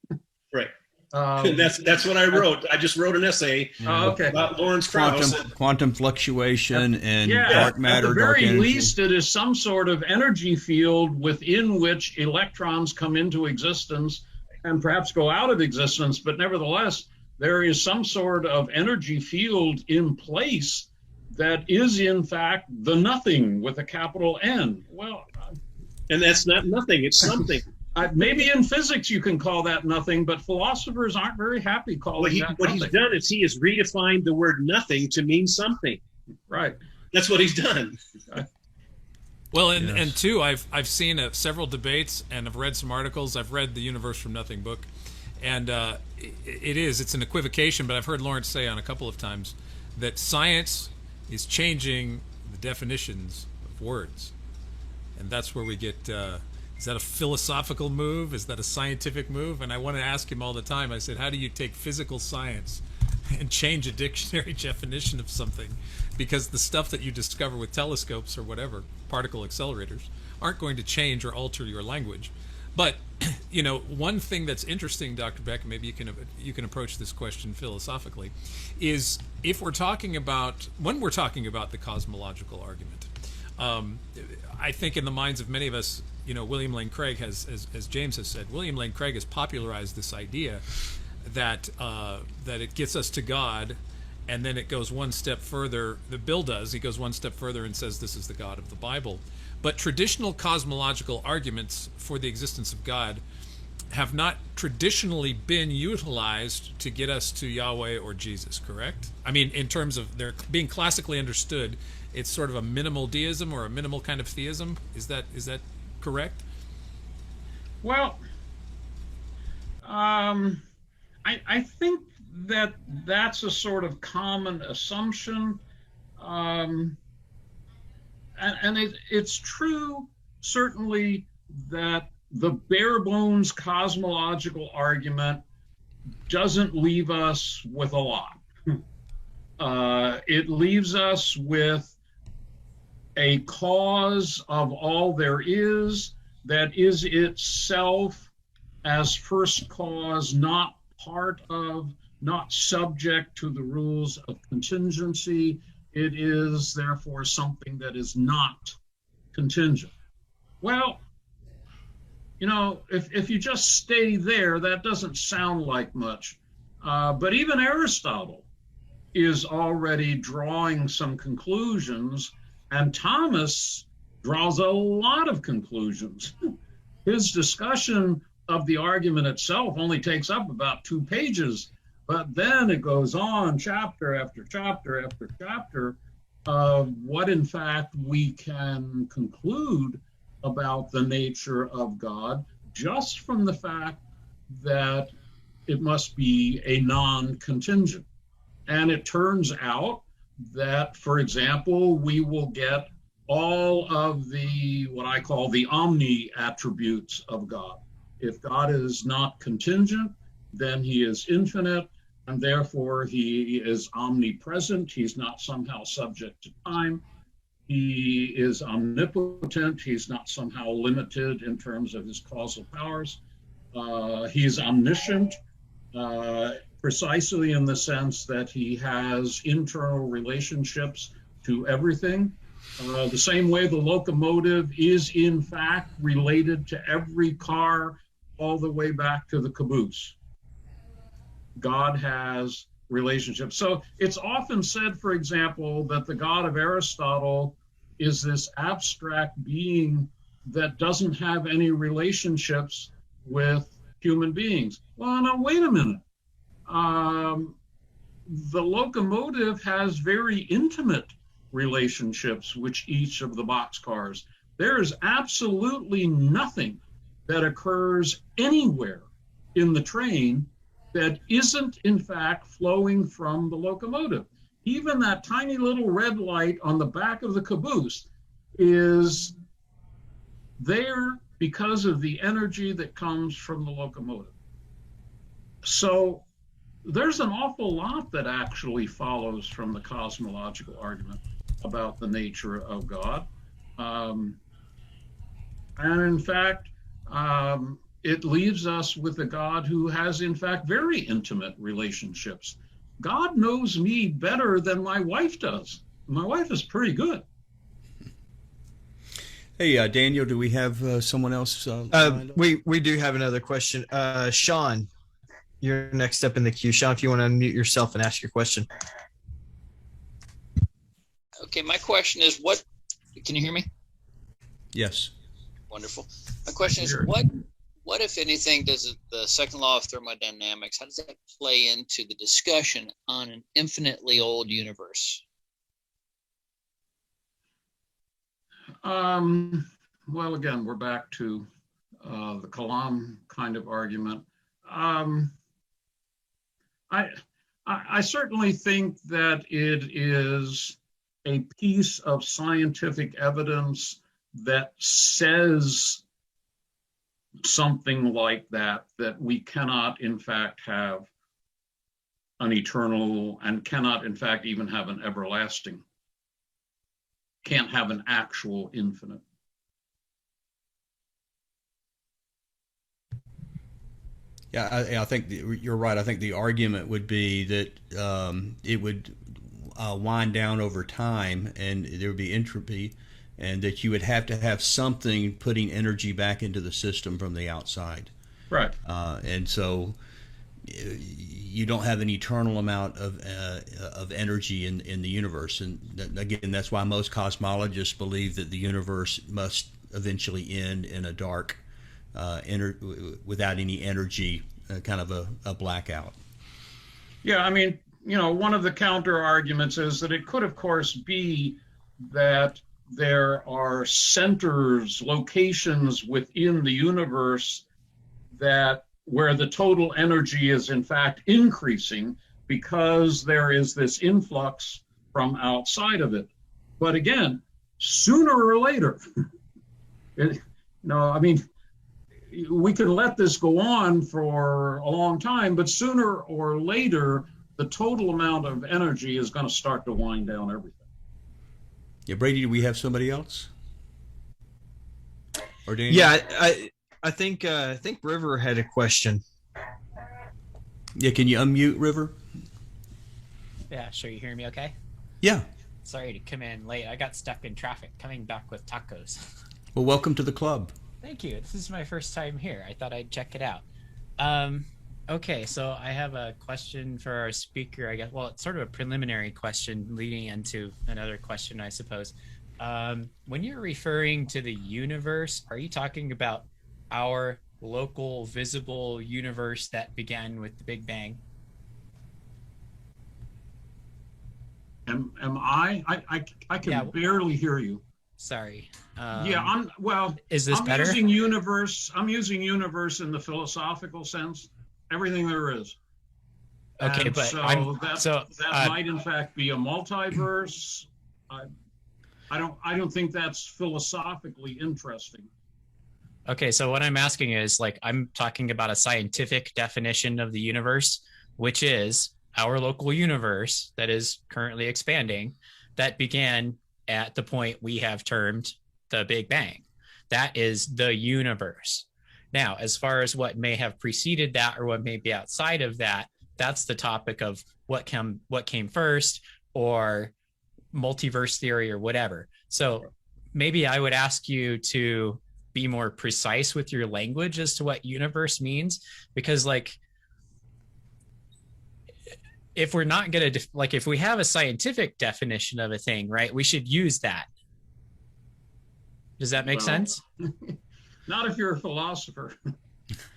Right. That's what I wrote. I just wrote an essay about Lawrence Krauss. Quantum fluctuation and dark matter, at the very least, it is some sort of energy field within which electrons come into existence and perhaps go out of existence. But nevertheless, there is some sort of energy field in place that is in fact the nothing with a capital N. Well, and that's not nothing, it's something. Maybe in physics you can call that nothing, but philosophers aren't very happy calling that what nothing. He's done is he has redefined the word nothing to mean something. Right. That's what he's done. Well, and two, I've seen several debates and I've read some articles. I've read the Universe from Nothing book, and it's an equivocation, but I've heard Lawrence say on a couple of times that science is changing the definitions of words. And that's where we get, is that a philosophical move? Is that a scientific move? And I want to ask him all the time, I said, how do you take physical science and change a dictionary definition of something? Because the stuff that you discover with telescopes or whatever, particle accelerators, aren't going to change or alter your language. But, one thing that's interesting, Dr. Beck, maybe you can approach this question philosophically, is when we're talking about the cosmological argument, I think in the minds of many of us, William Lane Craig has, as James has said, William Lane Craig has popularized this idea that it gets us to God, and then it goes one step further. Bill does. He goes one step further and says this is the God of the Bible. But traditional cosmological arguments for the existence of God have not traditionally been utilized to get us to Yahweh or Jesus, correct? I mean, in terms of their being classically understood, it's sort of a minimal deism or a minimal kind of theism. Is that correct? Well, I think that's a sort of common assumption. And it's true, certainly, that the bare bones cosmological argument doesn't leave us with a lot. It leaves us with a cause of all there is that is itself as first cause, not part of, not subject to the rules of contingency. It is therefore something that is not contingent. Well, if you just stay there, that doesn't sound like much. But even Aristotle is already drawing some conclusions, and Thomas draws a lot of conclusions. His discussion of the argument itself only takes up about 2 pages, but then it goes on chapter after chapter after chapter of what in fact we can conclude about the nature of God just from the fact that it must be a non-contingent. And it turns out that, for example, we will get all of the, what I call the omni attributes of God. If God is not contingent, then he is infinite, and therefore he is omnipresent. He's not somehow subject to time. He is omnipotent. He's not somehow limited in terms of his causal powers. He's omniscient, precisely in the sense that he has internal relationships to everything. The same way the locomotive is in fact related to every car all the way back to the caboose. God has relationships. So it's often said, for example, that the God of Aristotle is this abstract being that doesn't have any relationships with human beings. Well, now, wait a minute. The locomotive has very intimate relationships with each of the boxcars. There is absolutely nothing that occurs anywhere in the train that isn't in fact flowing from the locomotive. Even that tiny little red light on the back of the caboose is there because of the energy that comes from the locomotive. So there's an awful lot that actually follows from the cosmological argument about the nature of God. And in fact, it leaves us with a God who has, in fact, very intimate relationships. God knows me better than my wife does. My wife is pretty good. Hey, Daniel, do we have someone else? We do have another question. Sean, you're next up in the queue. Sean, if you want to unmute yourself and ask your question. Okay, my question is can you hear me? Yes. Wonderful. My question is what, if anything, does the second law of thermodynamics, how does that play into the discussion on an infinitely old universe? Well, again, we're back to the Kalam kind of argument. I certainly think that it is a piece of scientific evidence that says something like that we cannot in fact have an eternal and cannot in fact even have an everlasting, can't have an actual infinite. Yeah, I think you're right. I think the argument would be that it would wind down over time and there would be entropy, and that you would have to have something putting energy back into the system from the outside. Right. And so you don't have an eternal amount of energy in the universe. And again, that's why most cosmologists believe that the universe must eventually end in a dark, without any energy, kind of a blackout. Yeah, I mean, one of the counter arguments is that it could, of course, be that there are centers, locations within the universe where the total energy is in fact increasing because there is this influx from outside of it. But again, sooner or later, we can let this go on for a long time, but sooner or later, the total amount of energy is going to start to wind down everything. Yeah, Brady, do we have somebody else? Or Daniel? Yeah, I think River had a question. Yeah, can you unmute, River? Yeah, sure. You hear me okay? Yeah. Sorry to come in late. I got stuck in traffic coming back with tacos. Well, welcome to the club. Thank you. This is my first time here. I thought I'd check it out. Okay, so I have a question for our speaker, I guess. Well, it's sort of a preliminary question leading into another question, I suppose. When you're referring to the universe, are you talking about our local visible universe that began with the Big Bang? Am I can barely hear you. Sorry. Is this better? I'm using universe in the philosophical sense. Everything there is. Okay, and but that might in fact be a multiverse. I don't think that's philosophically interesting. Okay, so what I'm asking is, I'm talking about a scientific definition of the universe, which is our local universe that is currently expanding, that began at the point we have termed the Big Bang. That is the universe. Now, as far as what may have preceded that or what may be outside of that, that's the topic of what came first, or multiverse theory or whatever. So maybe I would ask you to be more precise with your language as to what universe means, because like if we're not going to if we have a scientific definition of a thing, right, we should use that. Does that make sense? Not if you're a philosopher.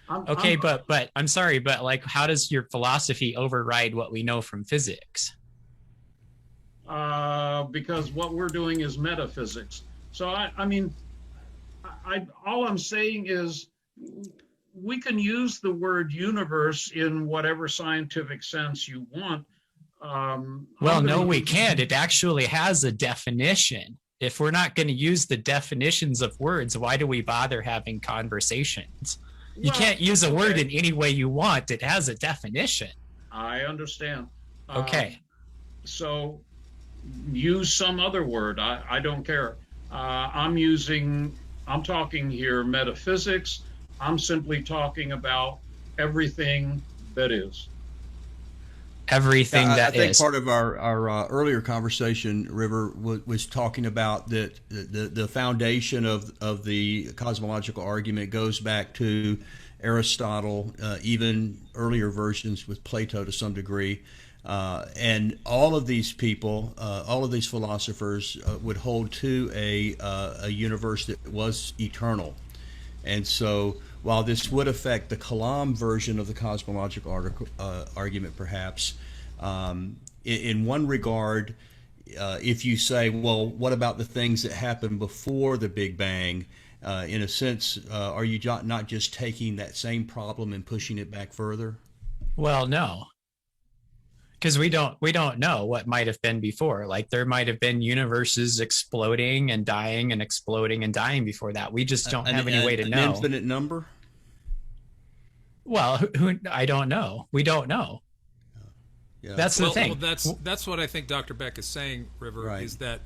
But I'm sorry, but like, how does your philosophy override what we know from physics? Because what we're doing is metaphysics. So I mean, all I'm saying is we can use the word universe in whatever scientific sense you want. Well, no, we can't. It actually has a definition. If we're not going to use the definitions of words, why do we bother having conversations? You can't use a word in any way you want. It has a definition. I understand. Okay. So use some other word. I don't care. I'm talking here metaphysics. I'm simply talking about everything that is. Everything that is. I think part of our earlier conversation, River, was talking about that the foundation of the cosmological argument goes back to Aristotle, even earlier versions with Plato to some degree. And all of these people, all of these philosophers would hold to a universe that was eternal. And so while this would affect the Kalam version of the cosmological argument, perhaps, in one regard, if you say, well, what about the things that happened before the Big Bang? In a sense, are you not just taking that same problem and pushing it back further? Well, no. Because we don't know what might have been before. Like there might have been universes exploding and dying and exploding and dying before that. We just don't have any way to know. An infinite number? Well, I don't know. We don't know. Yeah. That's the thing. Well, that's what I think Dr. Beck is saying, River, right, is that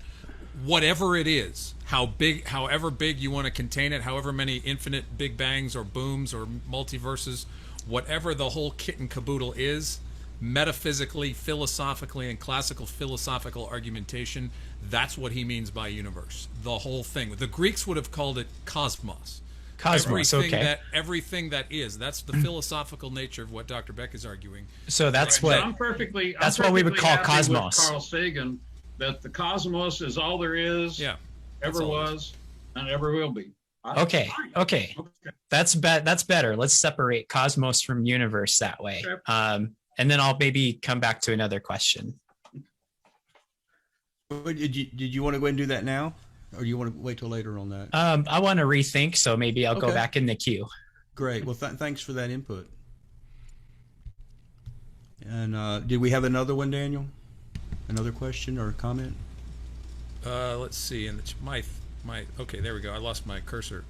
whatever it is, however big you want to contain it, however many infinite Big Bangs or booms or multiverses, whatever the whole kit and caboodle is, metaphysically, philosophically, and classical philosophical argumentation, that's what he means by universe. The whole thing. The Greeks would have called it cosmos. Everything that is. That's the philosophical nature of what Dr. Beck is arguing. So that's what we would call cosmos. Carl Sagan, that the cosmos is all there is, ever was, and ever will be. Okay. That's better. Let's separate cosmos from universe that way. Okay. And then I'll maybe come back to another question. Did you want to go ahead and do that now? Or do you want to wait till later on that? I want to rethink, so maybe I'll go back in the queue. Great. Well, thanks for that input. And did we have another one, Daniel? Another question or comment? Let's see. And it's my okay, there we go. I lost my cursor.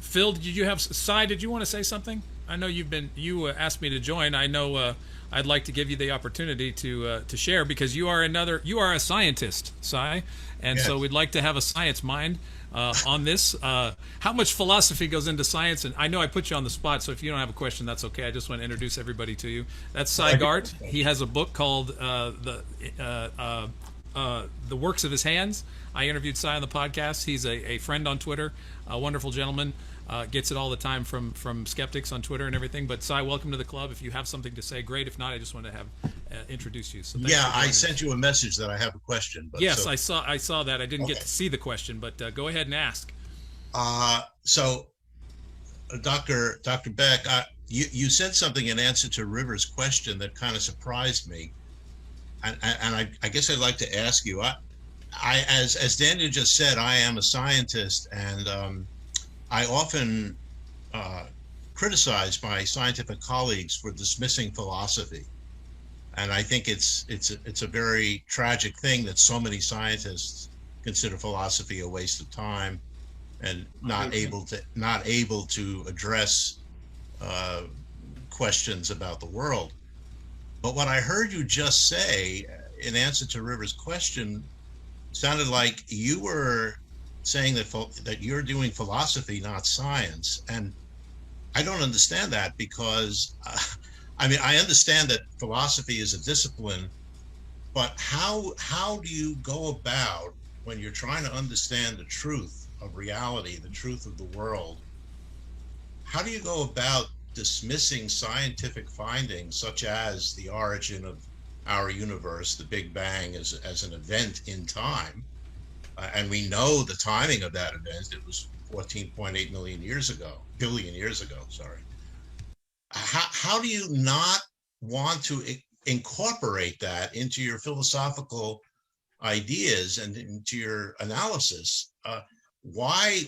Phil, did you have Cy? Did you want to say something? I know you asked me to join. I know I'd like to give you the opportunity to share, because you are a scientist, Cy, and yes. So we'd like to have a science mind on this. How much philosophy goes into science? And I know I put you on the spot, so if you don't have a question, that's okay. I just want to introduce everybody to you. That's Cy Gart. He has a book called The Works of His Hands. I interviewed Cy on the podcast. He's a friend on Twitter, a wonderful gentleman. Gets it all the time from skeptics on Twitter and everything. But Cy, welcome to the club. If you have something to say, great. If not, I just want to have introduce you. So I sent you a message that I have a question. But yes, I saw that. I didn't get to see the question, but go ahead and ask. Dr. Beck, you said something in answer to River's question that kind of surprised me, and I guess I'd like to ask you. As Daniel just said, I am a scientist, and I often criticize my scientific colleagues for dismissing philosophy, and I think it's a very tragic thing that so many scientists consider philosophy a waste of time and not able to address questions about the world. But what I heard you just say in answer to River's question sounded like you were saying that you're doing philosophy, not science. And I don't understand that because, I mean, I understand that philosophy is a discipline, but how do you go about when you're trying to understand the truth of reality, the truth of the world? How do you go about dismissing scientific findings such as the origin of our universe, the Big Bang, as an event in time? And we know the timing of that event. It was 14.8 billion years ago, sorry. How do you not want to incorporate that into your philosophical ideas and into your analysis? Why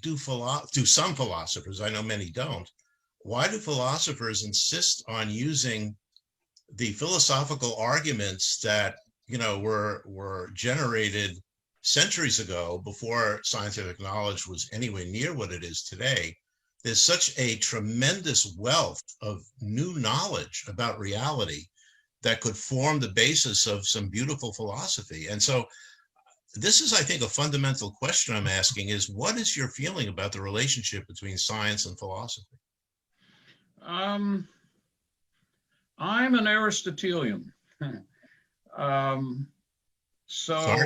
do some philosophers, I know many don't, why do philosophers insist on using the philosophical arguments that were generated centuries ago before scientific knowledge was anywhere near what it is today? There's such a tremendous wealth of new knowledge about reality that could form the basis of some beautiful philosophy. And so this is, I think, a fundamental question I'm asking is, what is your feeling about the relationship between science and philosophy? I'm an Aristotelian. Sorry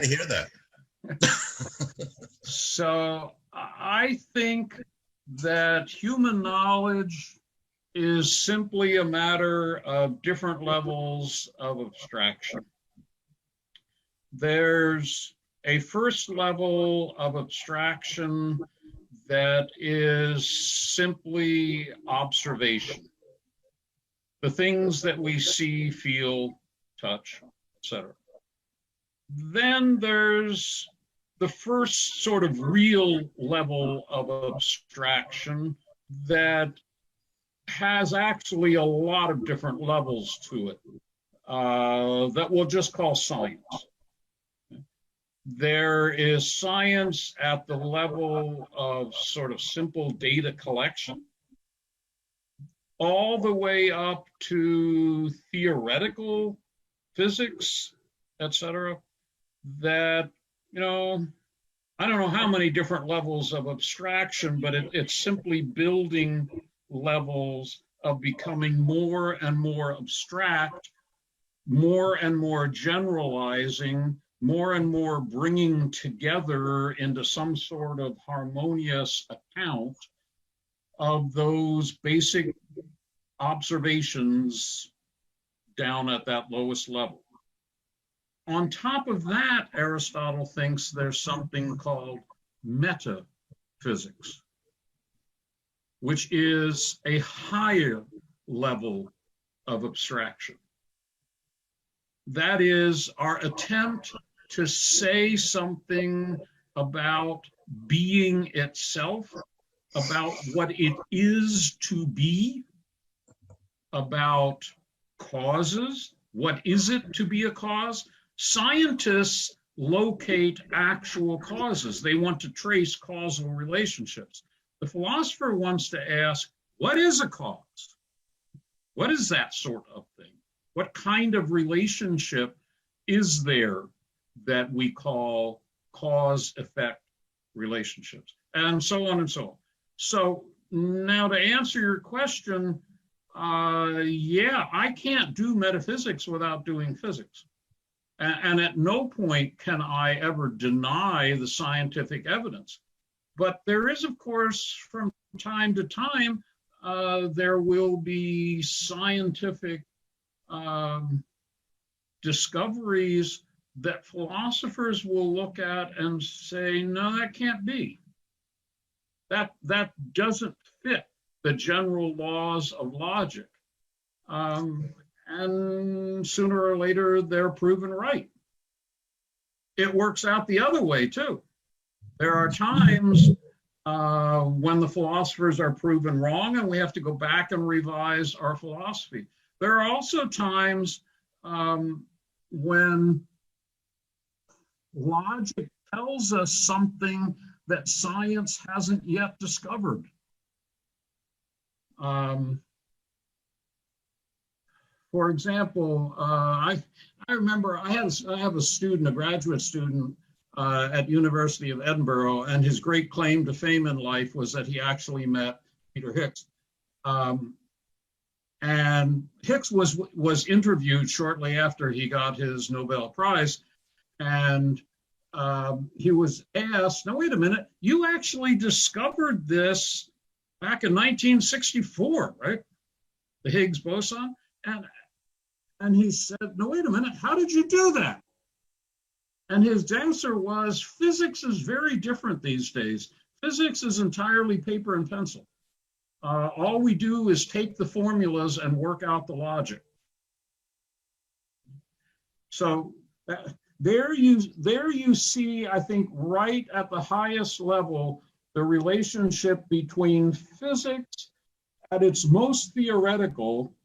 to hear that. So I think that human knowledge is simply a matter of different levels of abstraction. There's a first level of abstraction that is simply observation. The things that we see, feel, touch, etc. Then there's the first sort of real level of abstraction that has actually a lot of different levels to it that we'll just call science. There is science at the level of sort of simple data collection, all the way up to theoretical physics, etc. That, I don't know how many different levels of abstraction, but it's simply building levels of becoming more and more abstract, more and more generalizing, more and more bringing together into some sort of harmonious account of those basic observations down at that lowest level. On top of that, Aristotle thinks there's something called metaphysics, which is a higher level of abstraction. That is our attempt to say something about being itself, about what it is to be, about causes. What is it to be a cause? Scientists locate actual causes. They want to trace causal relationships. The philosopher wants to ask, what is a cause? What is that sort of thing? What kind of relationship is there that we call cause-effect relationships? And so on and so on. So now to answer your question, I can't do metaphysics without doing physics. And at no point can I ever deny the scientific evidence. But there is, of course, from time to time, there will be scientific discoveries that philosophers will look at and say, no, that can't be. That doesn't fit the general laws of logic. And sooner or later, they're proven right. It works out the other way, too. There are times when the philosophers are proven wrong, and we have to go back and revise our philosophy. There are also times when logic tells us something that science hasn't yet discovered. For example, I remember I have a student, a graduate student at University of Edinburgh, and his great claim to fame in life was that he actually met Peter Hicks. And Hicks was interviewed shortly after he got his Nobel Prize, and he was asked, "Now wait a minute, you actually discovered this back in 1964, right? The Higgs boson?" And he said, "No, wait a minute, how did you do that?" And his answer was, "Physics is very different these days. Physics is entirely paper and pencil. All we do is take the formulas and work out the logic." So there you see, I think, right at the highest level, the relationship between physics at its most theoretical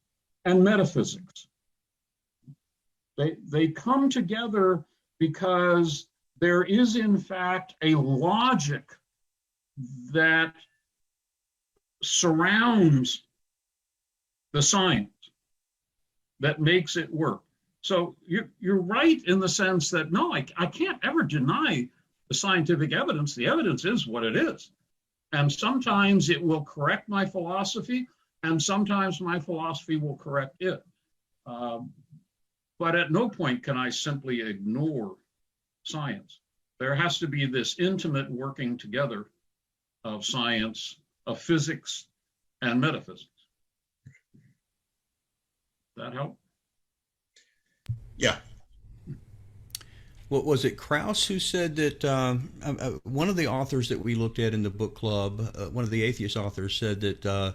and metaphysics. They come together because there is, in fact, a logic that surrounds the science that makes it work. So you're right in the sense that, no, I can't ever deny the scientific evidence. The evidence is what it is. And sometimes it will correct my philosophy, and sometimes my philosophy will correct it. But at no point can I simply ignore science. There has to be this intimate working together of science, of physics, and metaphysics. That help? Yeah. What was it, Krauss, who said that one of the authors that we looked at in the book club, one of the atheist authors, said that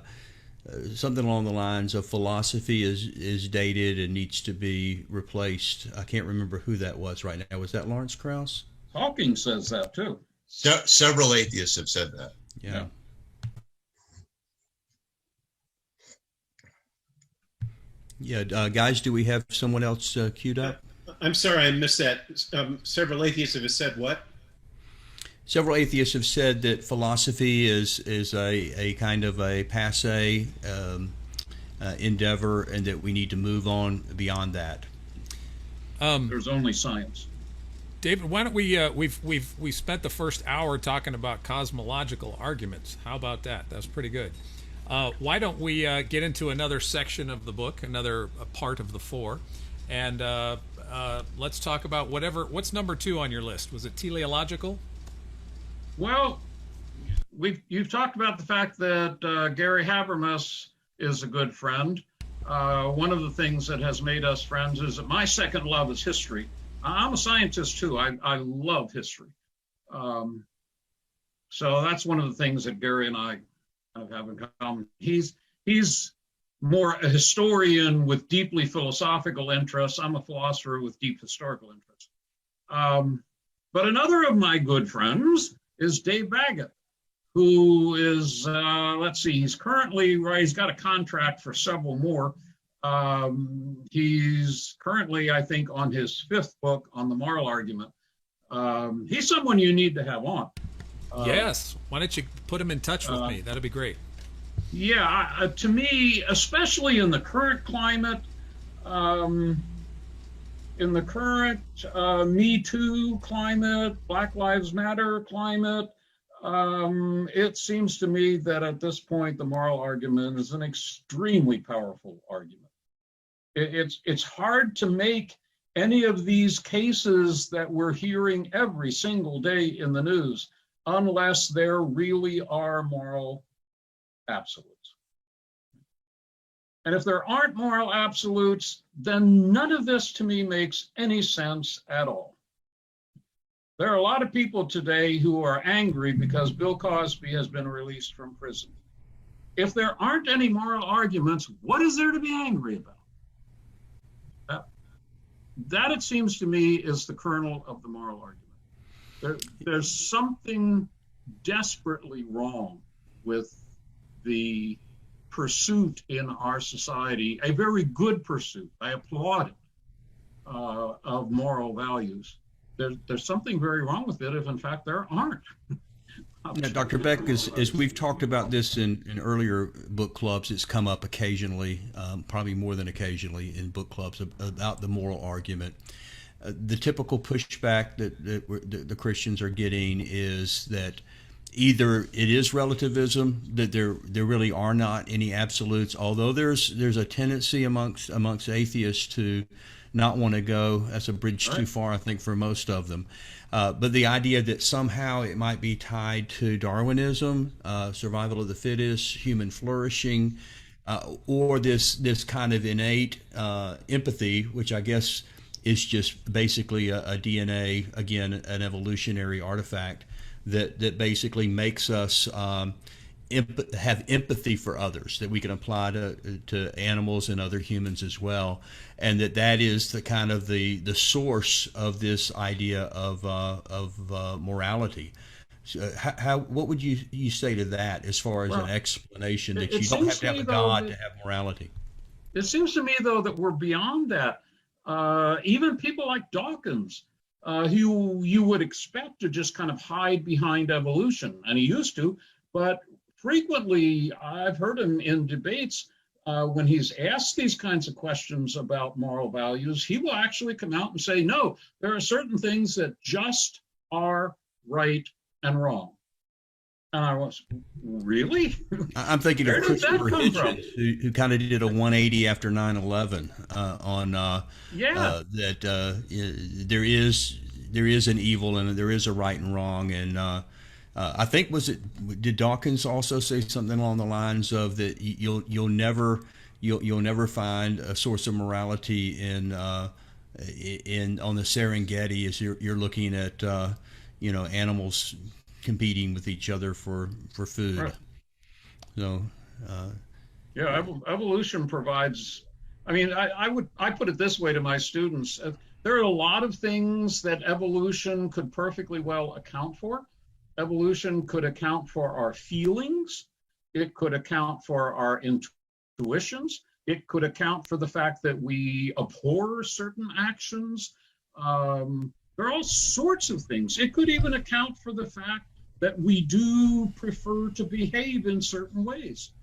something along the lines of philosophy is dated and needs to be replaced. I can't remember who that was right now. Was that Lawrence Krauss? Hawking says that too. Several atheists have said that. Yeah. Yeah, guys, do we have someone else queued up? I'm sorry, I missed that. Several atheists have said what? Several atheists have said that philosophy is a kind of a passé endeavor, and that we need to move on beyond that. There's only science. David, why don't we spent the first hour talking about cosmological arguments. How about that? That's pretty good. Why don't we get into another section of the book, another part of the four, and let's talk about what's number 2 on your list? Was it teleological? Well, you've talked about the fact that Gary Habermas is a good friend. One of the things that has made us friends is that my second love is history. I'm a scientist too. I love history. So that's one of the things that Gary and I have in common. He's more a historian with deeply philosophical interests. I'm a philosopher with deep historical interests. But another of my good friends is Dave Baggett, who is, let's see, he's got a contract for several more. He's currently, I think, on his 5th book on the moral argument. He's someone you need to have on. Yes. Why don't you put him in touch with me? That'd be great. Yeah, to me, especially in the current climate, in the current Me Too climate, Black Lives Matter climate, it seems to me that at this point, the moral argument is an extremely powerful argument. It's hard to make any of these cases that we're hearing every single day in the news unless there really are moral absolutes. And if there aren't moral absolutes, then none of this to me makes any sense at all. There are a lot of people today who are angry because Bill Cosby has been released from prison. If there aren't any moral arguments, what is there to be angry about? That, it seems to me, is the kernel of the moral argument. There's something desperately wrong with the pursuit in our society, a very good pursuit, I applaud it, of moral values. There's something very wrong with it if, in fact, there aren't Now, Dr. Beck, as we've talked about this in earlier book clubs, it's come up occasionally, probably more than occasionally in book clubs about the moral argument. The typical pushback that the Christians are getting is that either it is relativism, that there really are not any absolutes, although there's a tendency amongst atheists to not want to go. That's a bridge too far, I think, for most of them. But the idea that somehow it might be tied to Darwinism, survival of the fittest, human flourishing, or this kind of innate empathy, which I guess is just basically a DNA, again, an evolutionary artifact that basically makes us have empathy for others, that we can apply to animals and other humans as well, and that is the kind of the source of this idea of morality. So what would you say to that as far as an explanation that you don't have to have a God to have morality? It seems to me, though, that we're beyond that. Even people like Dawkins, who you would expect to just kind of hide behind evolution, and he used to, but frequently I've heard him in debates when he's asked these kinds of questions about moral values, he will actually come out and say, no, there are certain things that just are right and wrong. And I was, really? I'm thinking of Christopher Hitchens, who kind of did a 180 after 9/11 on that there is an evil and there is a right and wrong, and I think did Dawkins also say something along the lines of that you'll never find a source of morality in on the Serengeti as you're looking at animals competing with each other for food. Right. So evolution provides. I mean, I put it this way to my students: there are a lot of things that evolution could perfectly well account for. Evolution could account for our feelings. It could account for our intuitions. It could account for the fact that we abhor certain actions. There are all sorts of things. It could even account for the fact that we do prefer to behave in certain ways.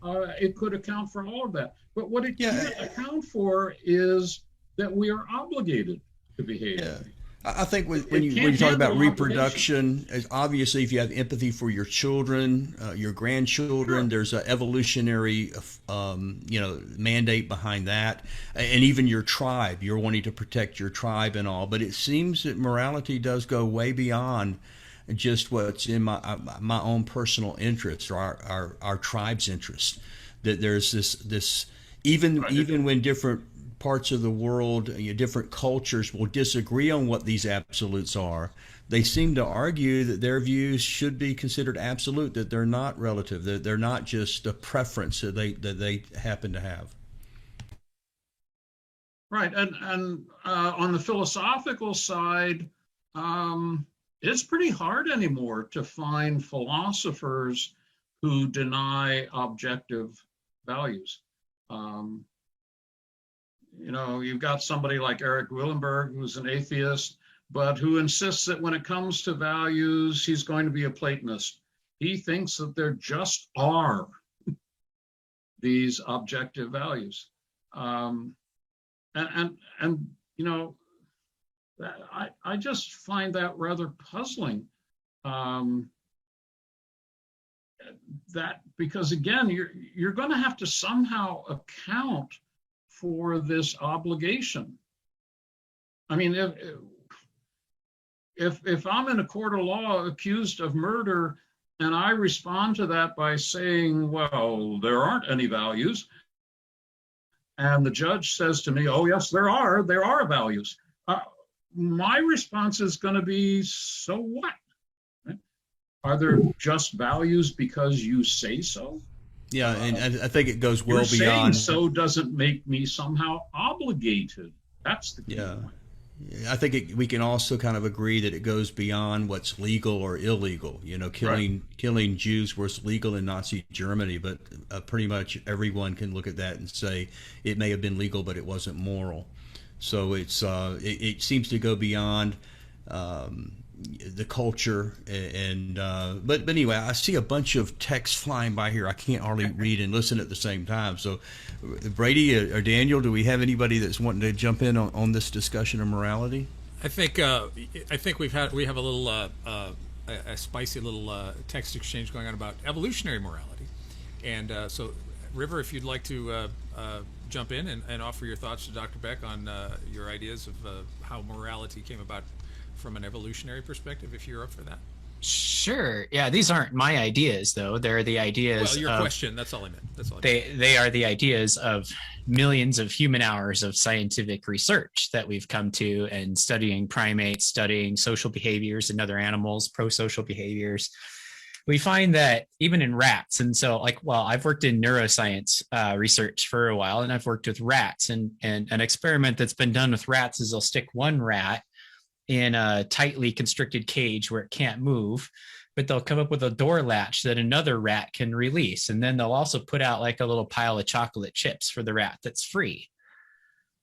It could account for all of that. But what it can't account for is that we are obligated to behave. Yeah. I think when you talk about reproduction, obviously if you have empathy for your children, your grandchildren, there's an evolutionary mandate behind that, and even your tribe, you're wanting to protect your tribe and all. But it seems that morality does go way beyond just what's in my own personal interest or our tribe's interest. That there's this even when different parts of the world, different cultures will disagree on what these absolutes are, they seem to argue that their views should be considered absolute, that they're not relative, that they're not just a preference that they happen to have. Right, and on the philosophical side, it's pretty hard anymore to find philosophers who deny objective values. You've got somebody like Eric Willenberg, who's an atheist, but who insists that when it comes to values, he's going to be a Platonist. He thinks that there just are these objective values. I just find that rather puzzling. That because again, you're going to have to somehow account for this obligation. I mean, if I'm in a court of law accused of murder and I respond to that by saying, well, there aren't any values, and the judge says to me, oh yes, there are values, my response is going to be, so what? Are there just values because you say so? Yeah, and I think it goes well Saying beyond. so doesn't make me somehow obligated. That's the key point. I think we can also kind of agree that it goes beyond what's legal or illegal. Killing Jews was legal in Nazi Germany, but pretty much everyone can look at that and say it may have been legal, but it wasn't moral. So it seems to go beyond the culture but anyway, I see a bunch of text flying by here. I can't hardly read and listen at the same time. So Brady or Daniel, do we have anybody that's wanting to jump in on this discussion of morality? I think we have a little a spicy little text exchange going on about evolutionary morality, and so River, if you'd like to jump in and offer your thoughts to Dr. Beck on your ideas of how morality came about from an evolutionary perspective, if you're up for that. Sure. Yeah, these aren't my ideas, though. They're the ideas. Well, your question. That's all I meant. They are the ideas of millions of human hours of scientific research that we've come to, and studying primates, studying social behaviors in other animals, pro-social behaviors. We find that even in rats, and so I've worked in neuroscience research for a while, and I've worked with rats, and an experiment that's been done with rats is they'll stick one rat in a tightly constricted cage where it can't move, but they'll come up with a door latch that another rat can release. And then they'll also put out like a little pile of chocolate chips for the rat that's free.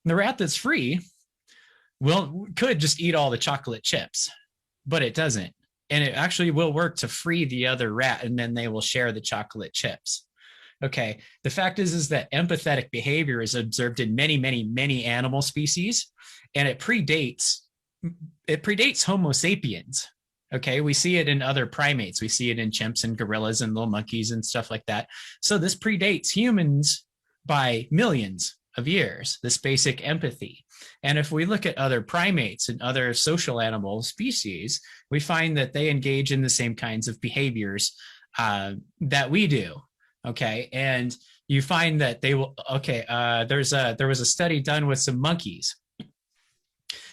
And the rat that's free could just eat all the chocolate chips, but it doesn't. And it actually will work to free the other rat, and then they will share the chocolate chips. Okay. The fact is that empathetic behavior is observed in many, many, many animal species, and it predates Homo sapiens. Okay, we see it in other primates. We see it in chimps and gorillas and little monkeys and stuff like that. So this predates humans by millions of years, this basic empathy. And if we look at other primates and other social animal species, we find that they engage in the same kinds of behaviors that we do. Okay, and you find that they will. Okay, there was a study done with some monkeys,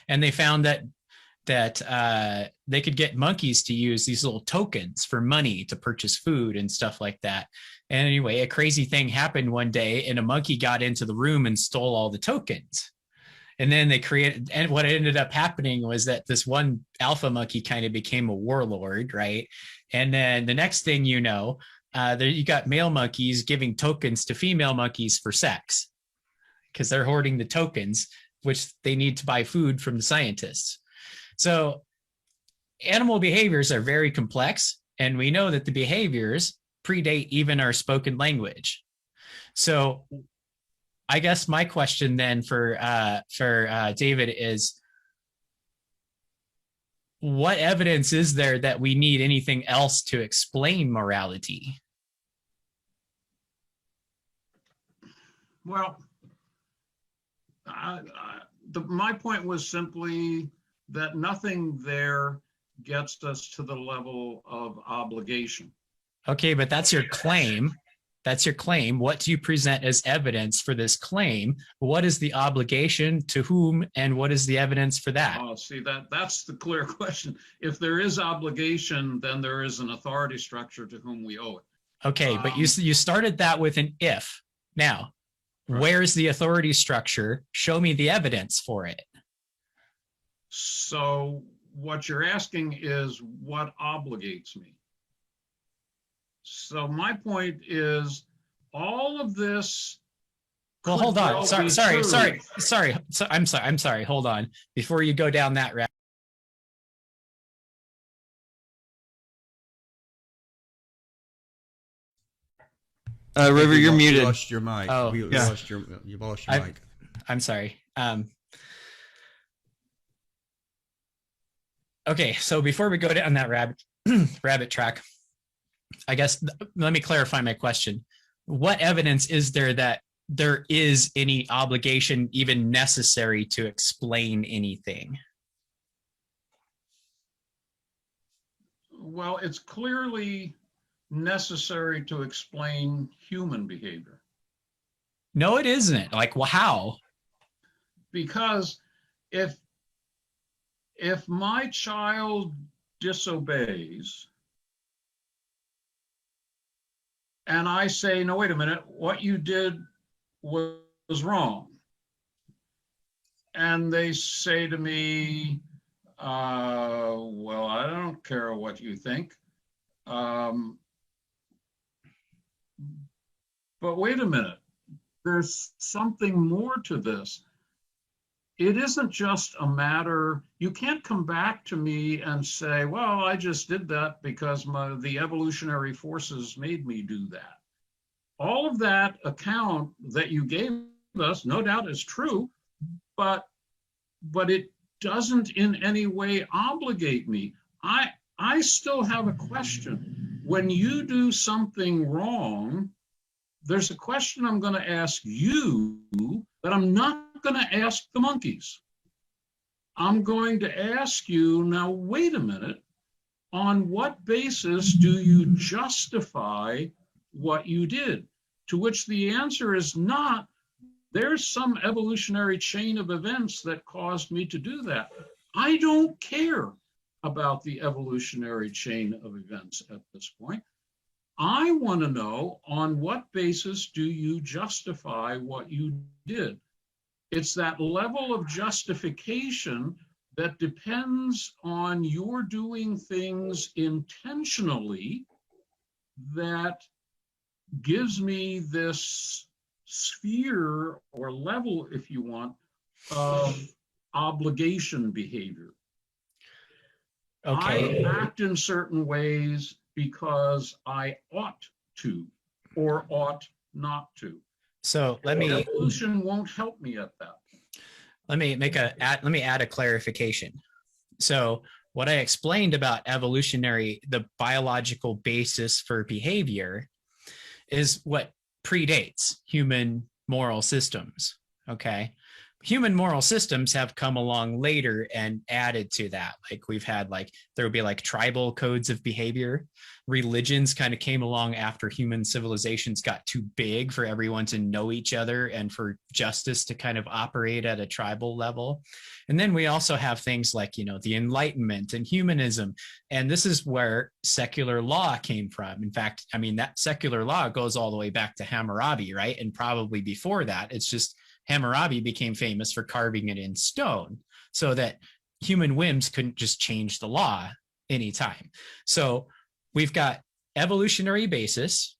and they found that they could get monkeys to use these little tokens for money to purchase food and stuff like that. And anyway, a crazy thing happened one day, and a monkey got into the room and stole all the tokens. And then and what ended up happening was that this one alpha monkey kind of became a warlord, right? And then the next thing you know, there you got male monkeys giving tokens to female monkeys for sex, because they're hoarding the tokens, which they need to buy food from the scientists. So animal behaviors are very complex, and we know that the behaviors predate even our spoken language. So I guess my question then for David is, what evidence is there that we need anything else to explain morality? Well, my point was simply that nothing there gets us to the level of obligation. Okay, but that's your claim. That's your claim. What do you present as evidence for this claim? What is the obligation to whom, and what is the evidence for that? Oh, see, that's the clear question. If there is obligation, then there is an authority structure to whom we owe it. Okay, but you started that with an if. Now, right. Where's the authority structure? Show me the evidence for it. So what you're asking is what obligates me? So my point is, all of this. Well, hold on. Sorry. I'm sorry. Hold on. Before you go down that route. River, you're muted. You lost your mic. Oh, you yeah. lost your mic. I'm sorry. Okay, so before we go down that rabbit track, I guess let me clarify my question. What evidence is there that there is any obligation even necessary to explain anything? Well, it's clearly necessary to explain human behavior. No, it isn't. Like, well, how? Because if my child disobeys, and I say, no, wait a minute, what you did was wrong. And they say to me, well, I don't care what you think. But wait a minute, there's something more to this. it isn't just a matter, you can't come back to me and say, well, I just did that because the evolutionary forces made me do that. All of that account that you gave us, no doubt is true, but it doesn't in any way obligate me. I still have a question. When you do something wrong, there's a question I'm going to ask you that I'm not going to ask the monkeys. I'm going to ask you, now, wait a minute, on what basis do you justify what you did? To which the answer is not, there's some evolutionary chain of events that caused me to do that. I don't care about the evolutionary chain of events at this point. I want to know, on what basis do you justify what you did? It's that level of justification that depends on your doing things intentionally that gives me this sphere or level, if you want, of obligation behavior. Okay. I act in certain ways because I ought to or ought not to. So let me evolution won't help me at that. let me add a clarification. So what I explained about evolutionary, the biological basis for behavior, is what predates human moral systems. Okay. Human moral systems have come along later and added to that. Like we've had there would be tribal codes of behavior. Religions kind of came along after human civilizations got too big for everyone to know each other and for justice to kind of operate at a tribal level. And then we also have things like, the Enlightenment and humanism. And this is where secular law came from. In fact, that secular law goes all the way back to Hammurabi, right? And probably before that, it's just Hammurabi became famous for carving it in stone so that human whims couldn't just change the law anytime. So we've got evolutionary basis,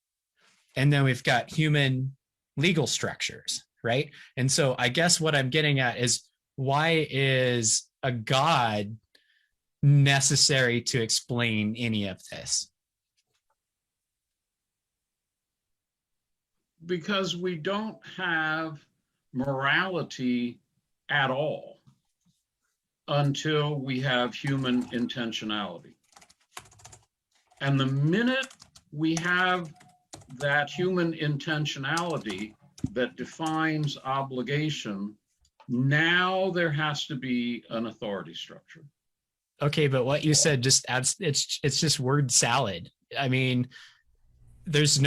and then we've got human legal structures, right? And so I guess what I'm getting at is, why is a God necessary to explain any of this? Because we don't have morality at all until we have human intentionality. And the minute we have that human intentionality that defines obligation, now there has to be an authority structure. Okay, but what you said just adds, it's just word salad. There's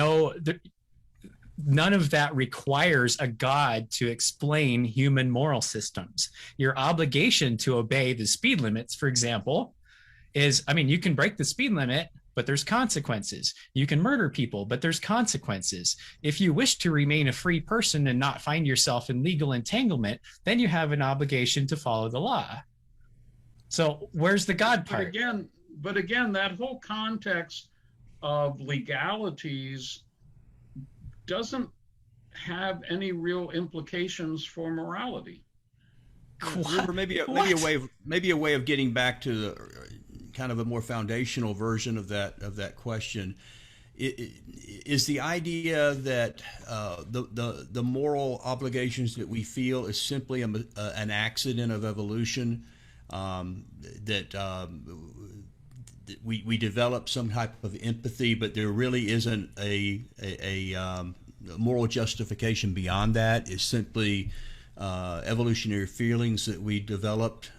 none of that requires a God to explain human moral systems. Your obligation to obey the speed limits, for example, is, you can break the speed limit, but there's consequences. You can murder people, but there's consequences. If you wish to remain a free person and not find yourself in legal entanglement, then you have an obligation to follow the law. So where's the God part? But again, that whole context of legalities doesn't have any real implications for morality. River, maybe a way of getting back to the kind of a more foundational version of that question is the idea that the moral obligations that we feel is simply an accident of evolution, that we develop some type of empathy, but there really isn't a moral justification beyond that. It's simply evolutionary feelings that we developed,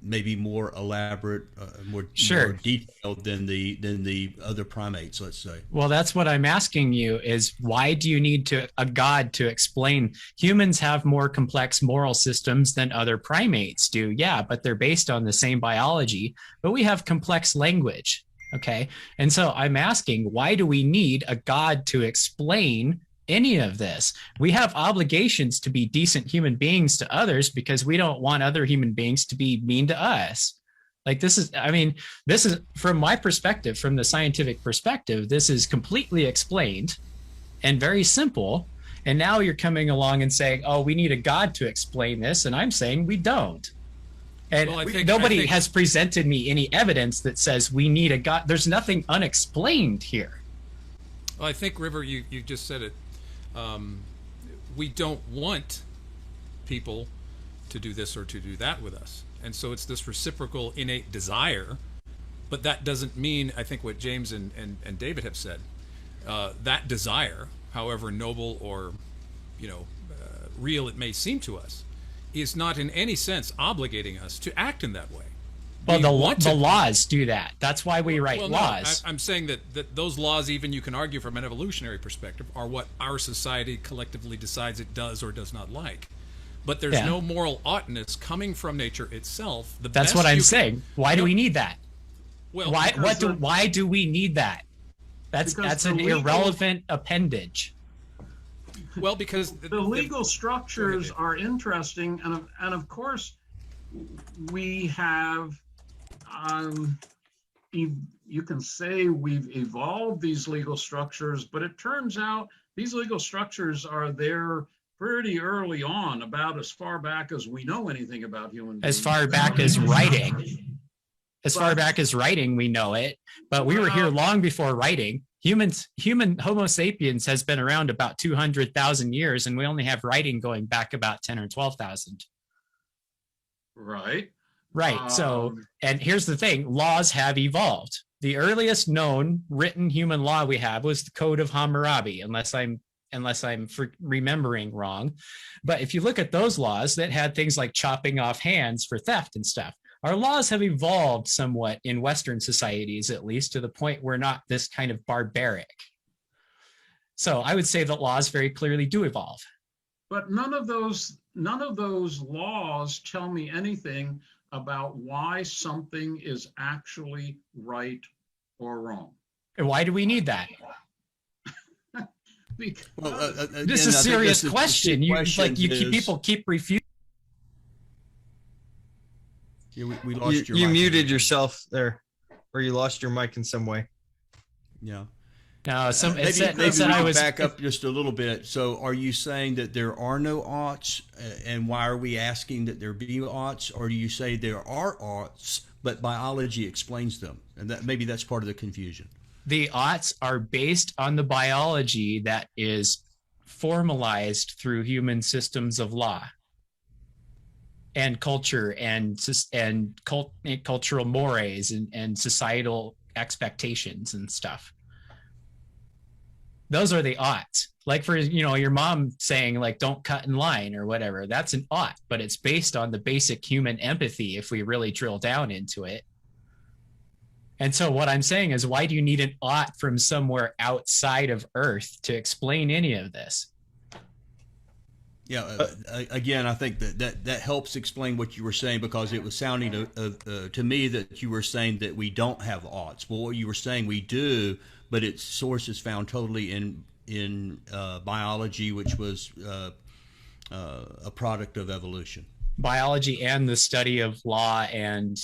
maybe more elaborate, more detailed than the other primates, let's say. Well, that's what I'm asking you is, why do you need a God to explain? Humans have more complex moral systems than other primates do. Yeah, but they're based on the same biology, but we have complex language. Okay. And so I'm asking, why do we need a God to explain any of this? We have obligations to be decent human beings to others because we don't want other human beings to be mean to us. This is from my perspective, from the scientific perspective, this is completely explained and very simple. And now you're coming along and saying, oh, we need a God to explain this. And I'm saying we don't. And nobody has presented me any evidence that says we need a God. There's nothing unexplained here. Well, I think, River, you just said it. We don't want people to do this or to do that with us. And so it's this reciprocal innate desire. But that doesn't mean, I think what James and David have said, that desire, however noble or real it may seem to us, is not in any sense obligating us to act in that way. Well, the laws do that. That's why we write laws. No, I'm saying that those laws, even you can argue from an evolutionary perspective, are what our society collectively decides it does or does not like. But there's no moral oughtness coming from nature itself. That's what I'm saying. Why do we need that? Well, why do we need that? That's an irrelevant appendage. Well, because the legal structures are interesting, and of course, we have. You can say we've evolved these legal structures, but it turns out these legal structures are there pretty early on, about as far back as we know anything about human beings. As far back as writing. As far back as writing, we know it, but we were here long before writing. Human Homo sapiens has been around about 200,000 years, and we only have writing going back about 10 or 12,000. Right. So, and here's the thing, laws have evolved. The earliest known written human law we have was the Code of Hammurabi, unless I'm remembering wrong. But if you look at those laws that had things like chopping off hands for theft and stuff, our laws have evolved somewhat in Western societies, at least, to the point we're not this kind of barbaric. So I would say that laws very clearly do evolve. But none of those laws tell me anything about why something is actually right or wrong. And why do we need that? This is a serious question. People keep refusing. We lost your you mic. muted yourself there, or you lost your mic in some way. Yeah. No, maybe back up just a little bit. So are you saying that there are no oughts, and why are we asking that there be oughts? Or do you say there are oughts, but biology explains them? And maybe that's part of the confusion. The oughts are based on the biology that is formalized through human systems of law and culture and cultural mores and societal expectations and stuff. Those are the oughts. Like for, your mom saying like, don't cut in line or whatever, that's an ought, but it's based on the basic human empathy if we really drill down into it. And so what I'm saying is, why do you need an ought from somewhere outside of Earth to explain any of this? Yeah, again, I think that helps explain what you were saying, because it was sounding to me that you were saying that we don't have oughts. Well, what you were saying we do, but its source is found totally in biology, which was a product of evolution. Biology and the study of law and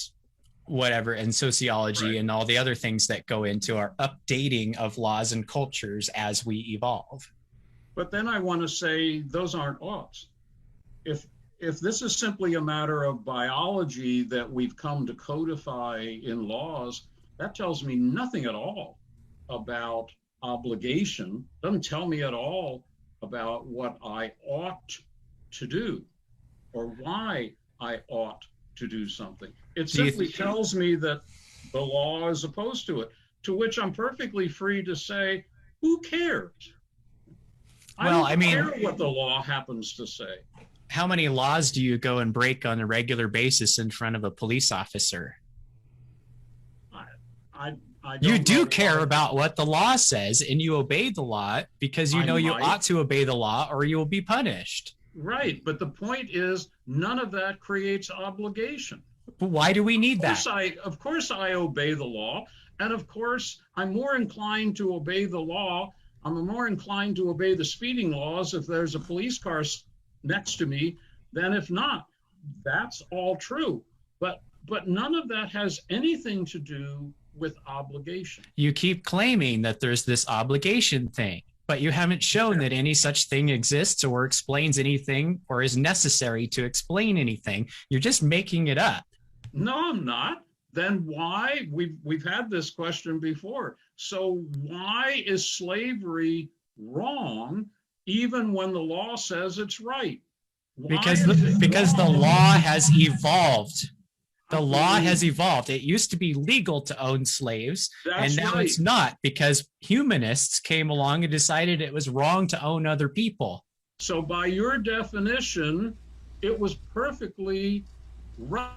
whatever, and sociology, and all the other things that go into our updating of laws and cultures as we evolve. But then I want to say those aren't oughts. If this is simply a matter of biology that we've come to codify in laws, that tells me nothing at all about obligation. Doesn't tell me at all about what I ought to do or why I ought to do something. It simply tells me that the law is opposed to it, to which I'm perfectly free to say, who cares? I don't care what the law happens to say. How many laws do you go and break on a regular basis in front of a police officer? You do care about what the law says, and you obey the law because you ought to obey the law or you will be punished. Right, but the point is, none of that creates obligation. But why do we need that? Of course I obey the law, and of course I'm more inclined to obey the law. I'm more inclined to obey the speeding laws if there's a police car next to me than if not. That's all true, but none of that has anything to do with obligation. You keep claiming that there's this obligation thing. But you haven't shown that any such thing exists or explains anything or is necessary to explain anything. You're just making it up. No, I'm not. Then why? We've had this question before. So why is slavery wrong even when the law says it's right? Because the law has evolved. The law has evolved. It used to be legal to own slaves, and now it's not, because humanists came along and decided it was wrong to own other people. So by your definition, it was perfectly right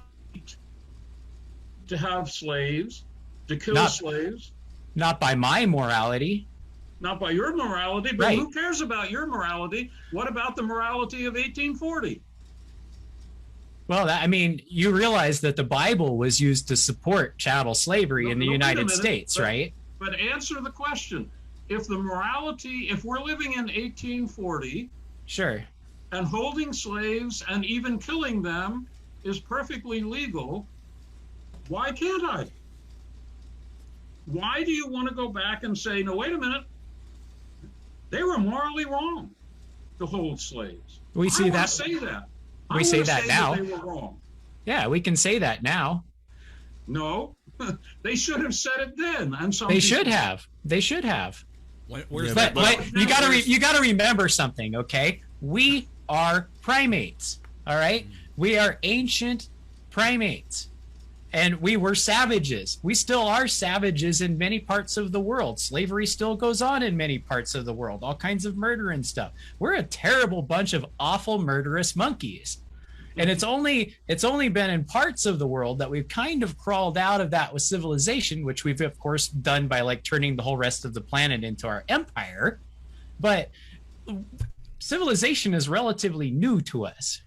to have slaves, to kill slaves. Not by my morality. Not by your morality, but right. Who cares about your morality? What about the morality of 1840? Well, I mean, you realize that the Bible was used to support chattel slavery in the United States, right? But answer the question. If the morality, if we're living in 1840, sure, and holding slaves and even killing them is perfectly legal, why can't I? Why do you want to go back and say, no, wait a minute, they were morally wrong to hold slaves? We see that. Say that. We say that now. They were wrong. Yeah, we can say that now. No, they should have said it then. And they should have. They should have. Where's but you got to remember something, okay? We are primates. All right, we are ancient primates. And we were savages. We still are savages in many parts of the world. Slavery still goes on in many parts of the world. All kinds of murder and stuff. We're a terrible bunch of awful, murderous monkeys. And it's only been in parts of the world that we've kind of crawled out of that with civilization, which we've of course done by like turning the whole rest of the planet into our empire. But civilization is relatively new to us.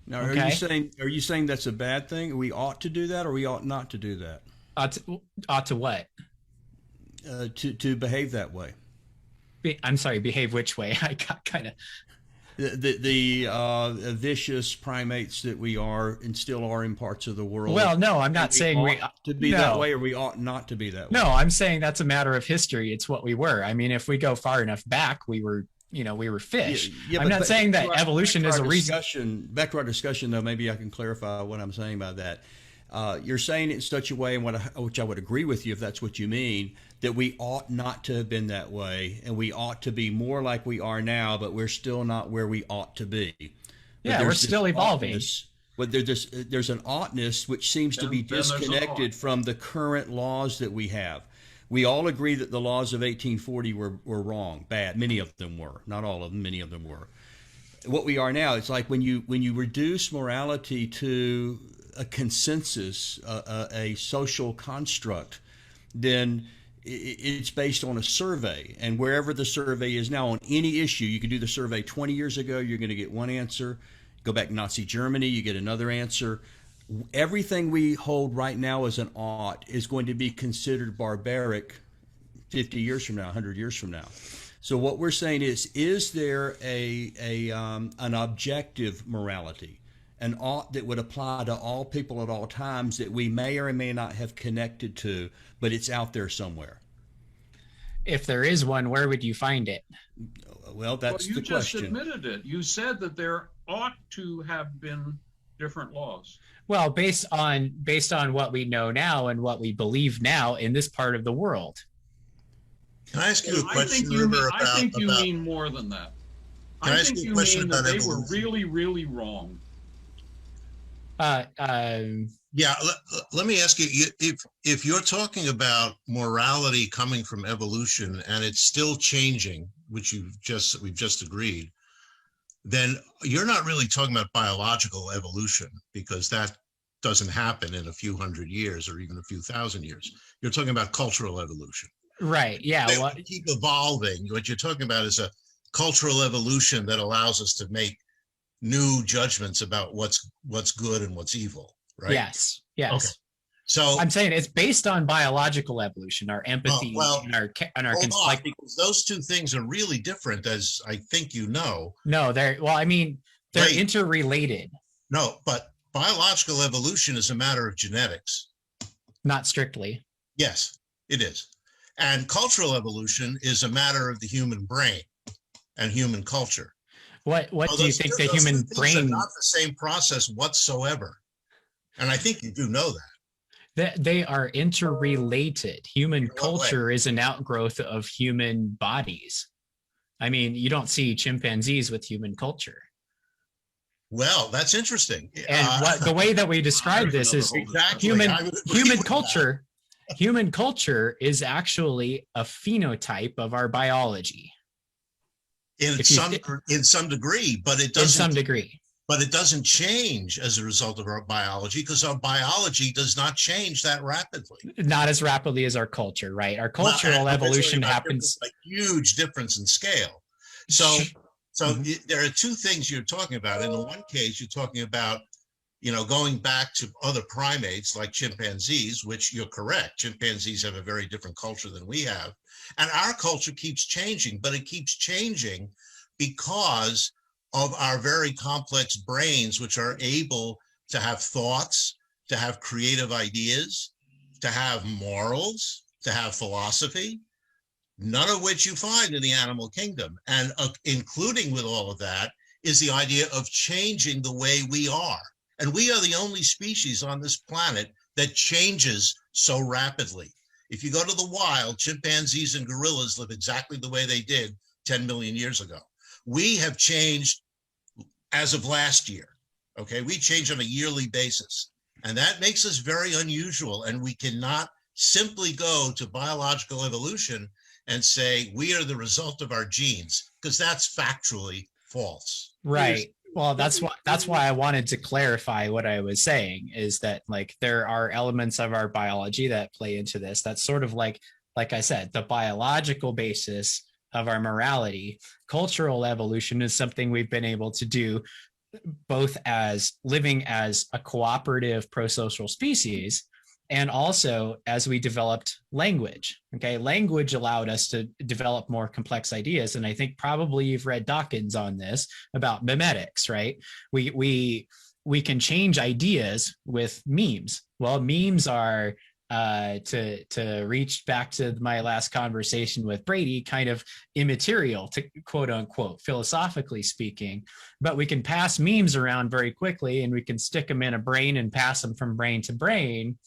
Now, are you saying that's a bad thing? We ought to do that, or we ought not to do that? Ought to what? To behave that way. I'm sorry, behave which way? I got kind of the vicious primates that we are and still are in parts of the world. Well, no, I'm not saying we ought to be that way, or we ought not to be that way. No, I'm saying that's a matter of history. It's what we were. I mean, if we go far enough back, we were fish. I'm not saying that evolution is a reason. Back to our discussion, though, maybe I can clarify what I'm saying by that. You're saying it in such a way, which I would agree with you if that's what you mean, that we ought not to have been that way, and we ought to be more like we are now, but we're still not where we ought to be. Yeah, we're still evolving. But there's an oughtness which seems to be disconnected from the current laws that we have. We all agree that the laws of 1840 were wrong, bad. Many of them were, not all of them. Many of them were. What we are now, it's like when you reduce morality to a consensus, a social construct, then it's based on a survey. And wherever the survey is now on any issue, you can do the survey 20 years ago, you're going to get one answer. Go back to Nazi Germany, you get another answer. Everything we hold right now as an ought is going to be considered barbaric 50 years from now, 100 years from now. So what we're saying is there an objective morality, an ought that would apply to all people at all times that we may or may not have connected to, but it's out there somewhere? If there is one, where would you find it? Well, that's the question. You just admitted it. You said that there ought to have been different laws. Well, based on what we know now and what we believe now in this part of the world. Can I ask you a question, I think you mean more than that. I think you mean that they were really, really wrong. Yeah, let me ask you, if you're talking about morality coming from evolution and it's still changing, which we've just agreed, then you're not really talking about biological evolution, because that doesn't happen in a few hundred years or even a few thousand years. You're talking about cultural evolution. Right, yeah. They keep evolving. What you're talking about is a cultural evolution that allows us to make new judgments about what's good and what's evil, right? Yes. Okay. So I'm saying it's based on biological evolution, our empathy, and our because those two things are really different, as I think you know. No, they're interrelated. No, but biological evolution is a matter of genetics. Not strictly. Yes, it is. And cultural evolution is a matter of the human brain. and human culture. What So do you those think two- the those human two things are brain? not the same process whatsoever, and I think you do know that. That they are interrelated. Human In what way? culture is an outgrowth of human bodies. I mean, you don't see chimpanzees with human culture. Well, that's interesting. And the way that we describe this is Exactly. human I would agree human with culture. Human culture is actually a phenotype of our biology. in some degree, but it doesn't. In some degree. But it doesn't change as a result of our biology, because our biology does not change that rapidly. Not as rapidly as our culture, right? Our cultural evolution happens. A huge difference in scale. So there are two things you're talking about. In the one case, you're talking about, going back to other primates like chimpanzees, which you're correct. Chimpanzees have a very different culture than we have. And our culture keeps changing, but it keeps changing because of our very complex brains, which are able to have thoughts, to have creative ideas, to have morals, to have philosophy, none of which you find in the animal kingdom. And including with all of that is the idea of changing the way we are. And we are the only species on this planet that changes so rapidly. If you go to the wild, chimpanzees and gorillas live exactly the way they did 10 million years ago. We have changed as of last year. Okay, we change on a yearly basis. And that makes us very unusual. And we cannot simply go to biological evolution and say we are the result of our genes, because that's factually false. Right. Well, that's why I wanted to clarify what I was saying, is that like there are elements of our biology that play into this. That's sort of like I said, the biological basis of our morality. Cultural evolution is something we've been able to do both as living as a cooperative pro-social species, and also as we developed language. Okay, language allowed us to develop more complex ideas. And I think probably you've read Dawkins on this about memetics, right? We can change ideas with memes. Well, memes are to reach back to my last conversation with Brady, kind of immaterial, to quote unquote, philosophically speaking, but we can pass memes around very quickly, and we can stick them in a brain and pass them from brain to brain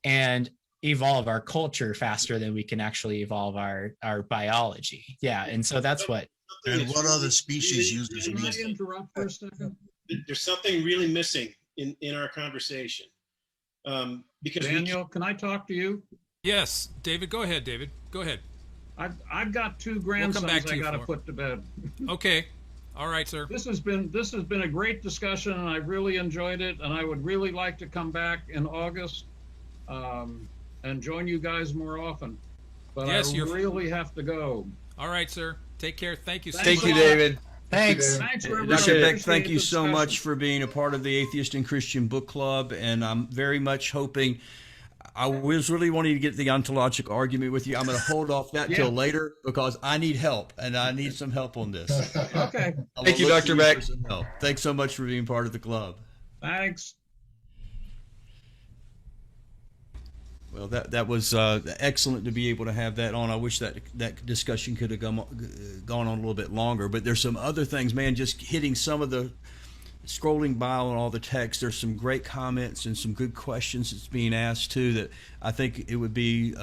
and evolve our culture faster than we can actually evolve our biology. Yeah. And so that's what. And what other species uses Can I memes? interrupt for a second? There's something really missing in our conversation. Because Daniel, can I talk to you? Yes, David. Go ahead, David. Go ahead. I've got two grandsons I got to put to bed. Okay. All right, sir. This has been a great discussion, and I really enjoyed it. And I would really like to come back in August and join you guys more often. But yes, I really have to go. All right, sir. Take care. Thank you. Thank you, David. Thanks. Dr. Beck, thank you so much for being a part of the Atheist and Christian Book Club, and I'm very much hoping. I was really wanting to get the ontological argument with you. I'm going to hold off that till later, because I need help, and I need some help on this. Okay. Thank you, Dr. Beck. Thanks so much for being part of the club. Thanks. Well, that was excellent to be able to have that on. I wish that discussion could have gone on a little bit longer. But there's some other things, man, just hitting some of the, scrolling by on all the text, there's some great comments and some good questions that's being asked, too, that I think it would be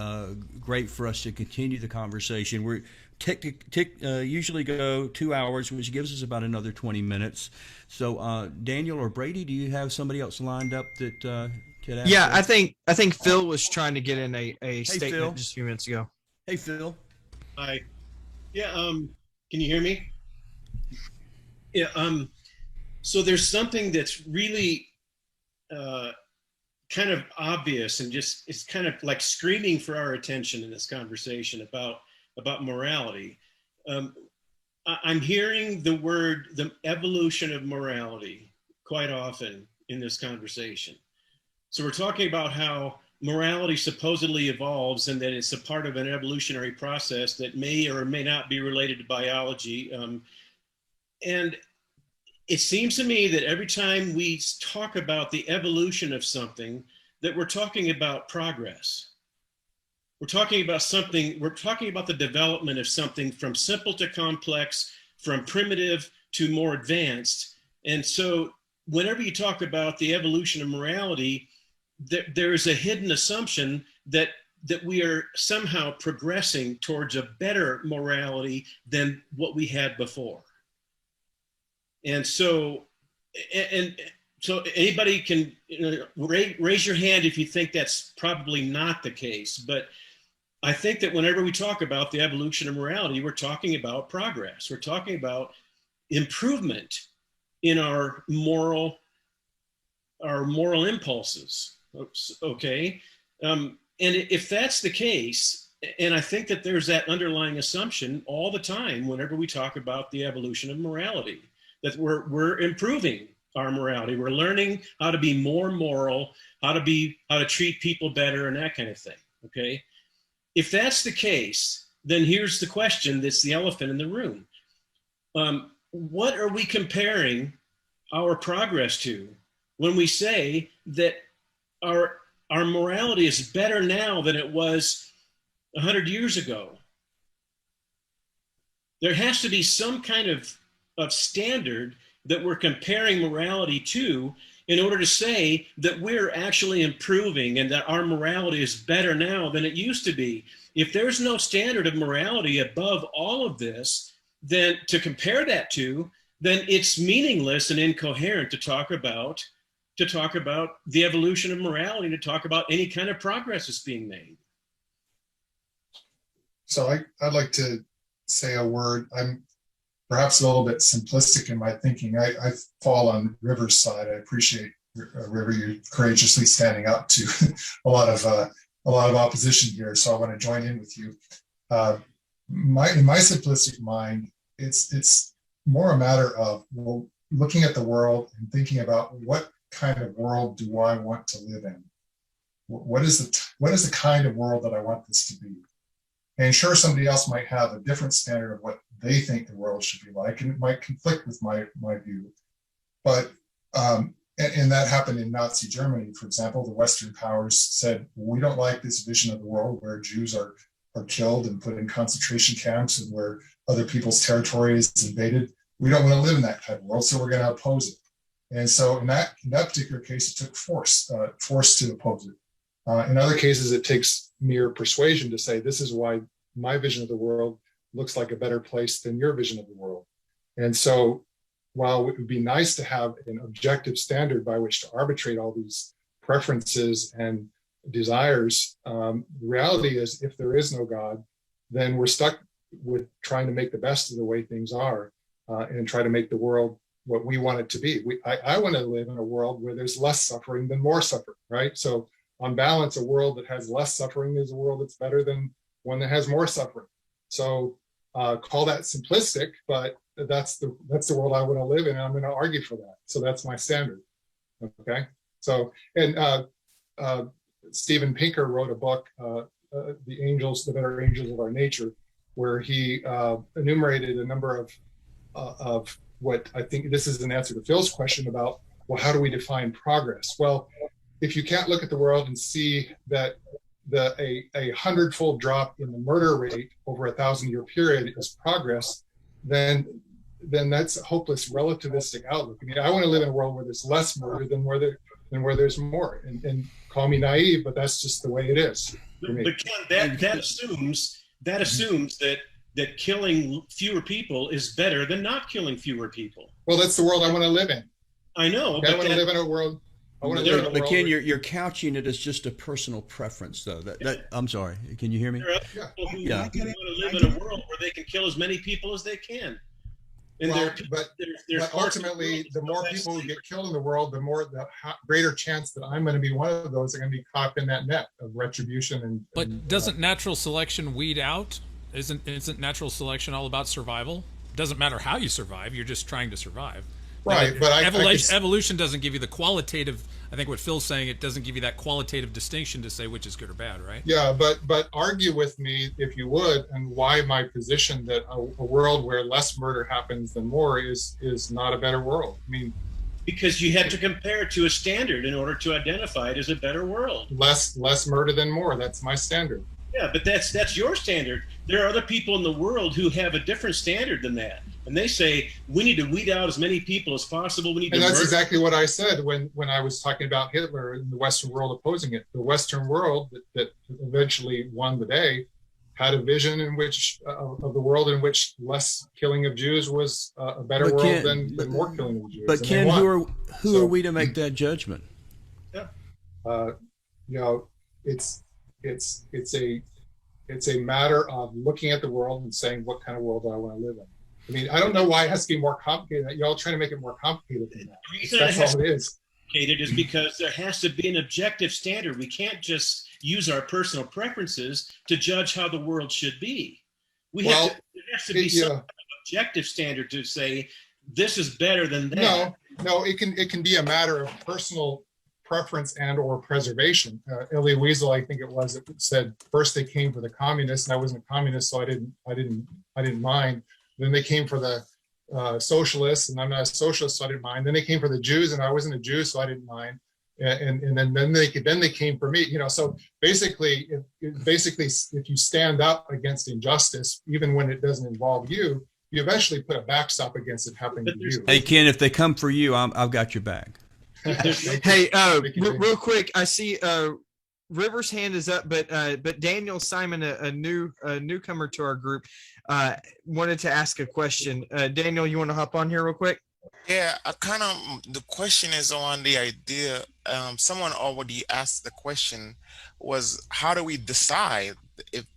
great for us to continue the conversation. We're usually go 2 hours, which gives us about another 20 minutes. So, Daniel or Brady, do you have somebody else lined up that... Yeah, I think Phil was trying to get in a statement Phil. just a few minutes ago. Hey, Phil. Hi. Yeah. Can you hear me? Yeah. So there's something that's really kind of obvious, and just it's kind of like screaming for our attention in this conversation about morality. I'm hearing the evolution of morality quite often in this conversation. So we're talking about how morality supposedly evolves, and that it's a part of an evolutionary process that may or may not be related to biology. And it seems to me that every time we talk about the evolution of something, that we're talking about progress. We're talking about the development of something from simple to complex, from primitive to more advanced. And so whenever you talk about the evolution of morality, there is a hidden assumption that we are somehow progressing towards a better morality than what we had before. And so anybody can raise your hand if you think that's probably not the case. But I think that whenever we talk about the evolution of morality, we're talking about progress. We're talking about improvement in our moral impulses. Okay. And if that's the case, and I think that there's that underlying assumption all the time whenever we talk about the evolution of morality, that we're improving our morality. We're learning how to be more moral, how to treat people better, and that kind of thing. Okay. If that's the case, then here's the question that's the elephant in the room. What are we comparing our progress to when we say that our morality is better now than it was 100 years ago? There has to be some kind of standard that we're comparing morality to in order to say that we're actually improving and that our morality is better now than it used to be. If there's no standard of morality above all of this, then to compare that to, then it's meaningless and incoherent to talk about the evolution of morality, to talk about any kind of progress that's being made. So I'd like to say a word. I'm perhaps a little bit simplistic in my thinking. I fall on River's side. I appreciate, River, you courageously standing up to a lot of opposition here. So I want to join in with you. In my simplistic mind, it's more a matter of, well, looking at the world and thinking about what kind of world do I want to live in? What is the kind of world that I want this to be? And sure, somebody else might have a different standard of what they think the world should be like, and it might conflict with my view. But and that happened in Nazi Germany, for example. The Western powers said, we don't like this vision of the world where Jews are killed and put in concentration camps and where other people's territory is invaded. We don't want to live in that type of world, so we're going to oppose it. And so in that particular case, it took force to oppose it. In other cases, it takes mere persuasion to say, this is why my vision of the world looks like a better place than your vision of the world. And so while it would be nice to have an objective standard by which to arbitrate all these preferences and desires, the reality is, if there is no God, then we're stuck with trying to make the best of the way things are and try to make the world what we want it to be. I want to live in a world where there's less suffering than more suffering, right? So on balance, a world that has less suffering is a world that's better than one that has more suffering. So call that simplistic, but that's the world I want to live in, and I'm going to argue for that. So that's my standard. Okay. So, and Steven Pinker wrote a book, The Better Angels of Our Nature, where he enumerated a number of what I think, this is an answer to Phil's question about, well, how do we define progress? Well, if you can't look at the world and see that a 100-fold drop in the murder rate over a 1,000-year period is progress, then that's a hopeless relativistic outlook. I mean, I want to live in a world where there's less murder than where there's more. And call me naive, but that's just the way it is for me. But Ken, that assumes that killing fewer people is better than not killing fewer people. Well, that's the world I want to live in. I know. I want to live in a world. But Ken, you're couching it as just a personal preference, though. I'm sorry. Can you hear me? There are people who want to live in a world where they can kill as many people as they can. And but ultimately, the more people who get killed in the world, the greater chance that I'm going to be one of those are going to be caught in that net of retribution. But doesn't natural selection weed out? Isn't natural selection all about survival? It doesn't matter how you survive; you're just trying to survive. Right, but evolution doesn't give you the qualitative. I think what Phil's saying, it doesn't give you that qualitative distinction to say which is good or bad, right? Yeah, but argue with me if you would, and why my position that a world where less murder happens than more is not a better world. I mean, because you have to compare to a standard in order to identify it as a better world. Less murder than more. That's my standard. Yeah, but that's your standard. There are other people in the world who have a different standard than that. and they say we need to weed out as many people as possible. We need And to that's murder. exactly what I said when I was talking about Hitler and the Western world opposing it. The Western world that eventually won the day had a vision in which of the world in which less killing of Jews was a better But world Ken- than more killing of Jews. But and Ken, they won. who are we to make that judgment? You know, it's a matter of looking at the world and saying, what kind of world do I want to live in? I mean, I don't know why it has to be more complicated. Y'all trying to make it more complicated than that. The reason That's it has all it is. complicated is because there has to be an objective standard. We can't just use our personal preferences to judge how the world should be. There has to be some kind of objective standard to say this is better than that. No, it can be a matter of personal preference and or preservation. Elie Wiesel, I think it was, it said first they came for the communists, and I wasn't a communist, so I didn't mind. Then they came for the socialists, and I'm not a socialist, so I didn't mind. Then they came for the Jews, and I wasn't a Jew, so I didn't mind. And then they came for me. You know, so basically, if you stand up against injustice, even when it doesn't involve you, you eventually put a backstop against it happening to you. Hey, Ken, if they come for you, I've got your back. Hey, real quick, I see River's hand is up, but Daniel Simon, a newcomer to our group, wanted to ask a question. Daniel, you want to hop on here real quick? Yeah, the question is on the idea. Someone already asked the question was, how do we decide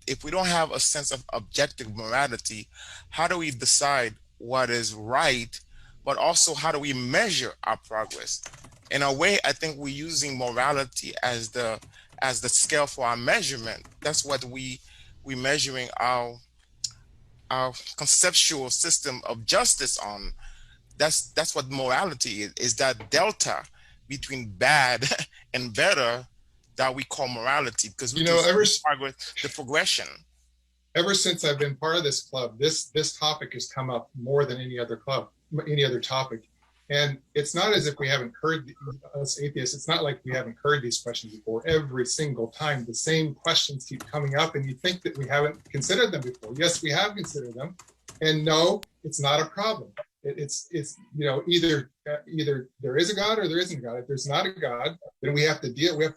if we don't have a sense of objective morality? How do we decide what is right, but also how do we measure our progress? In a way, I think we're using morality as the scale for our measurement. That's what we're measuring our conceptual system of justice on. That's what morality is that delta between bad and better that we call morality, because we the progression. Ever since I've been part of this club, this topic has come up more than any other topic. And it's not as if we haven't heard, us atheists, it's not like we haven't heard these questions before. Every single time, the same questions keep coming up, and you think that we haven't considered them before. Yes, we have considered them. And no, it's not a problem. It's either there is a God or there isn't a God. If there's not a God, then we have to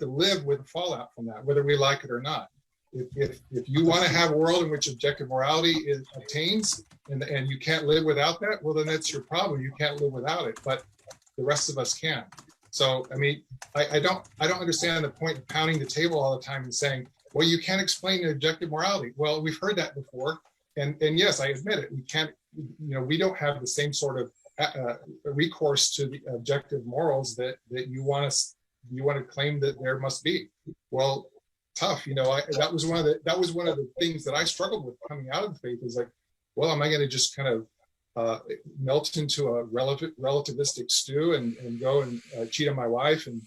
live with the fallout from that, whether we like it or not. If you want to have a world in which objective morality obtains and you can't live without that, well, then that's your problem. You can't live without it, but the rest of us can. So, I mean, I don't understand the point of pounding the table all the time and saying, well, you can't explain objective morality. Well, we've heard that before. And yes, I admit it. We can't, we don't have the same sort of recourse to the objective morals that you want to claim that there must be. Well, tough. That was one of the things that I struggled with coming out of the faith, is like, well, am I going to just kind of melt into a relativistic stew and go and cheat on my wife, and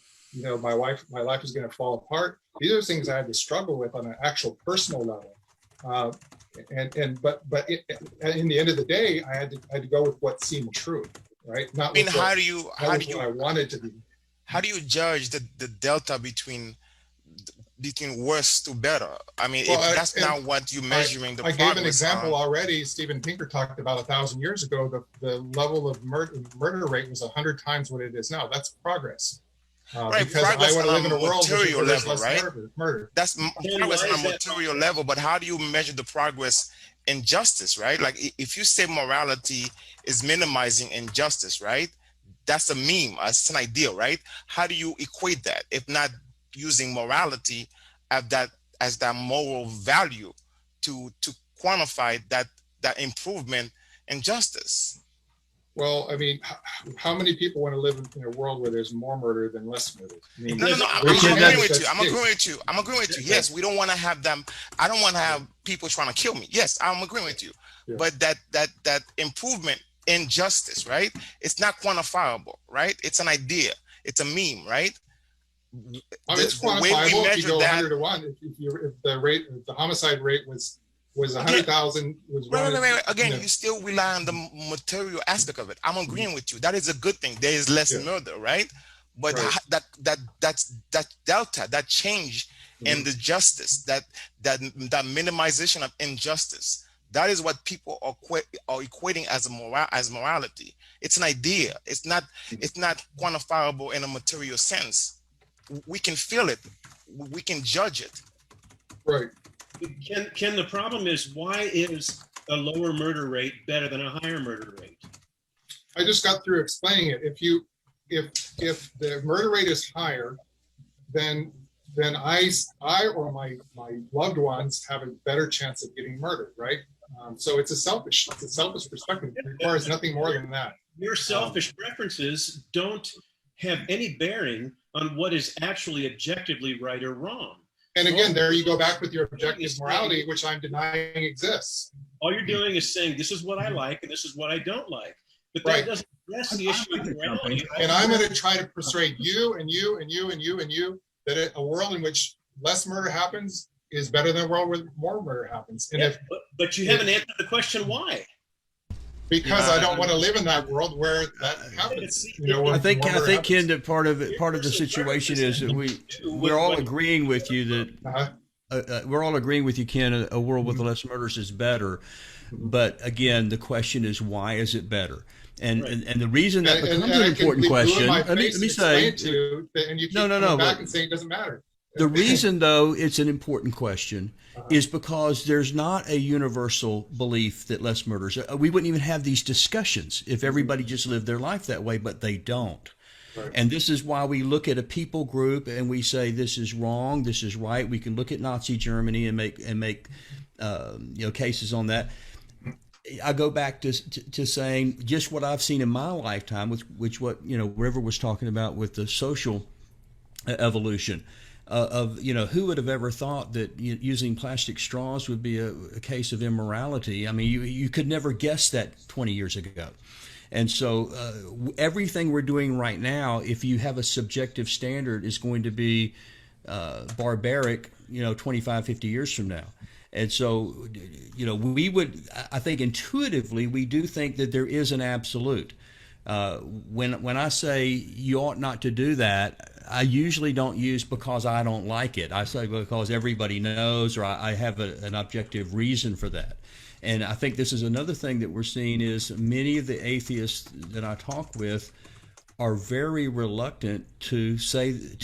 my life is going to fall apart? These are things I had to struggle with on an actual personal level. But in the end of the day, I had to go with what seemed true, right? Not what I wanted to be. How do you judge the delta between worse to better? I mean, if that's not what you're measuring the progress on. I gave an example already. Steven Pinker talked about 1,000 years ago. The level of murder rate was 100 times what it is now. That's progress. Right, because progress I want to live in a world material where there's level, less right? murder. That's progress on a material level, but how do you measure the progress in justice, right? Like if you say morality is minimizing injustice, right? That's a meme, it's an ideal, right? How do you equate that if not using morality as that moral value to quantify that improvement in justice? Well, I mean, how many people want to live in a world where there's more murder than less murder? I mean, no, I'm agreeing with you. Yes, we don't want to have them. I don't want to have people trying to kill me. Yes, I'm agreeing with you. Yeah. But that improvement in justice, right? It's not quantifiable, right? It's an idea. It's a meme, right? It's quantifiable if you go 100 to 1. If the homicide rate was 100,000 was wait. Again, you still rely on the material aspect of it. I'm agreeing with you. That is a good thing. There is less murder, right? But that delta, that change in the justice, that minimization of injustice, That is what people are equating as morality. It's an idea. It's not quantifiable in a material sense. We can feel it. We can judge it. Right. Ken, the problem is, why is a lower murder rate better than a higher murder rate? I just got through explaining it. If the murder rate is higher, then I or my loved ones have a better chance of getting murdered, right? So it's a selfish perspective. It requires nothing more than that. Your selfish preferences don't have any bearing on what is actually objectively right or wrong. And again, there you go back with your objective morality, which I'm denying exists. All you're doing is saying, this is what I like and this is what I don't like. But that doesn't address the issue of morality. And I'm going to try to persuade you and you and you and you and you that a world in which less murder happens is better than a world where more murder happens. And but you haven't answered the question why. Because I don't want to live in that world where that happens. I think Ken, that part of the situation is that we're all agreeing with you that we're all agreeing with you, Ken. A world with less murders is better, but again, the question is, why is it better? And the reason that becomes an important question. Let me say, no. Back and say it doesn't matter. The reason, though, it's an important question is because there's not a universal belief that less murders. We wouldn't even have these discussions if everybody just lived their life that way, but they don't. Right. And this is why we look at a people group and we say this is wrong, this is right. We can look at Nazi Germany and make cases on that. I go back to saying just what I've seen in my lifetime, which what River was talking about with the social evolution. Who would have ever thought that using plastic straws would be a case of immorality? I mean, you could never guess that 20 years ago. And so everything we're doing right now, if you have a subjective standard, is going to be barbaric, 25, 50 years from now. And so, I think intuitively, we do think that there is an absolute. When I say you ought not to do that, I usually don't use because I don't like it. I say because everybody knows, or I have an objective reason for that. And I think this is another thing that we're seeing is many of the atheists that I talk with are very reluctant to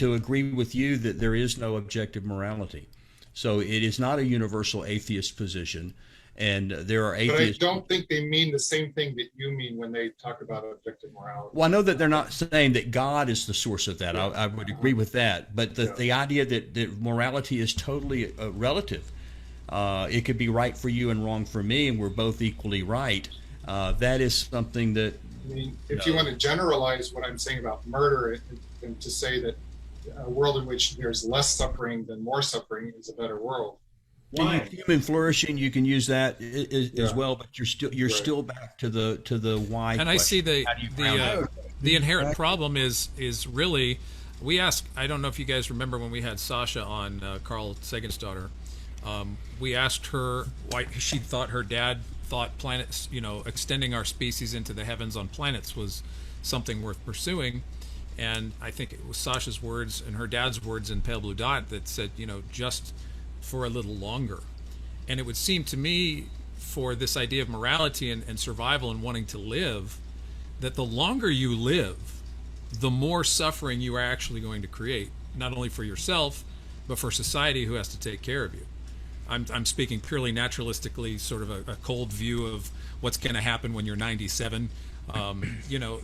agree with you that there is no objective morality. So it is not a universal atheist position. And there are atheists. But I don't think they mean the same thing that you mean when they talk about objective morality. Well, I know that they're not saying that God is the source of that. Yeah. I would agree with that. But the idea that morality is totally relative, it could be right for you and wrong for me, and we're both equally right. That is something that. I mean, if you want to generalize what I'm saying about murder, and to say that a world in which there's less suffering than more suffering is a better world. Why? Human flourishing, you can use that as well, but you're still back to the why. And question. I see the inherent problem is really, we asked. I don't know if you guys remember when we had Sasha on, Carl Sagan's daughter. We asked her why she thought her dad thought planets, extending our species into the heavens on planets was something worth pursuing. And I think it was Sasha's words and her dad's words in Pale Blue Dot that said, just for a little longer. And it would seem to me, for this idea of morality and survival and wanting to live, that the longer you live, the more suffering you are actually going to create, not only for yourself, but for society who has to take care of you. I'm speaking purely naturalistically, sort of a cold view of what's going to happen when you're 97.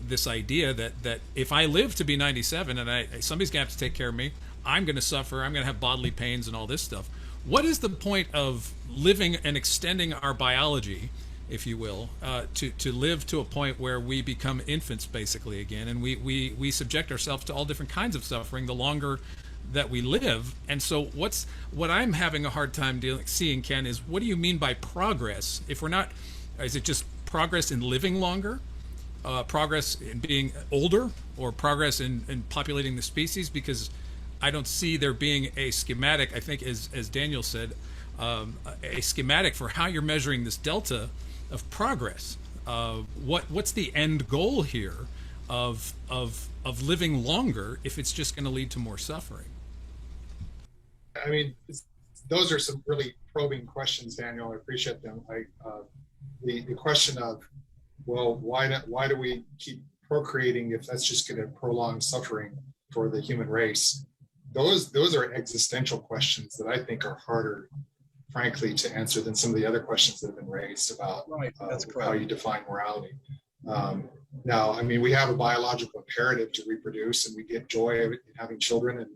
This idea that if I live to be 97 and somebody's going to have to take care of me, I'm going to suffer, I'm going to have bodily pains and all this stuff. What is the point of living and extending our biology, if you will, to live to a point where we become infants basically again, and we subject ourselves to all different kinds of suffering the longer that we live? And so what I'm having a hard time seeing, Ken, is what do you mean by progress? If we're not, is it just progress in living longer? Progress in being older, or progress in populating the species? Because I don't see there being a schematic, I think as Daniel said, a schematic for how you're measuring this delta of progress. What's the end goal here of living longer if it's just going to lead to more suffering? I mean, those are some really probing questions, Daniel. I appreciate them. The question of, well, why do we keep procreating if that's just going to prolong suffering for the human race? Those are existential questions that I think are harder, frankly, to answer than some of the other questions that have been raised about how you define morality. Now, I mean, we have a biological imperative to reproduce, and we get joy in having children, and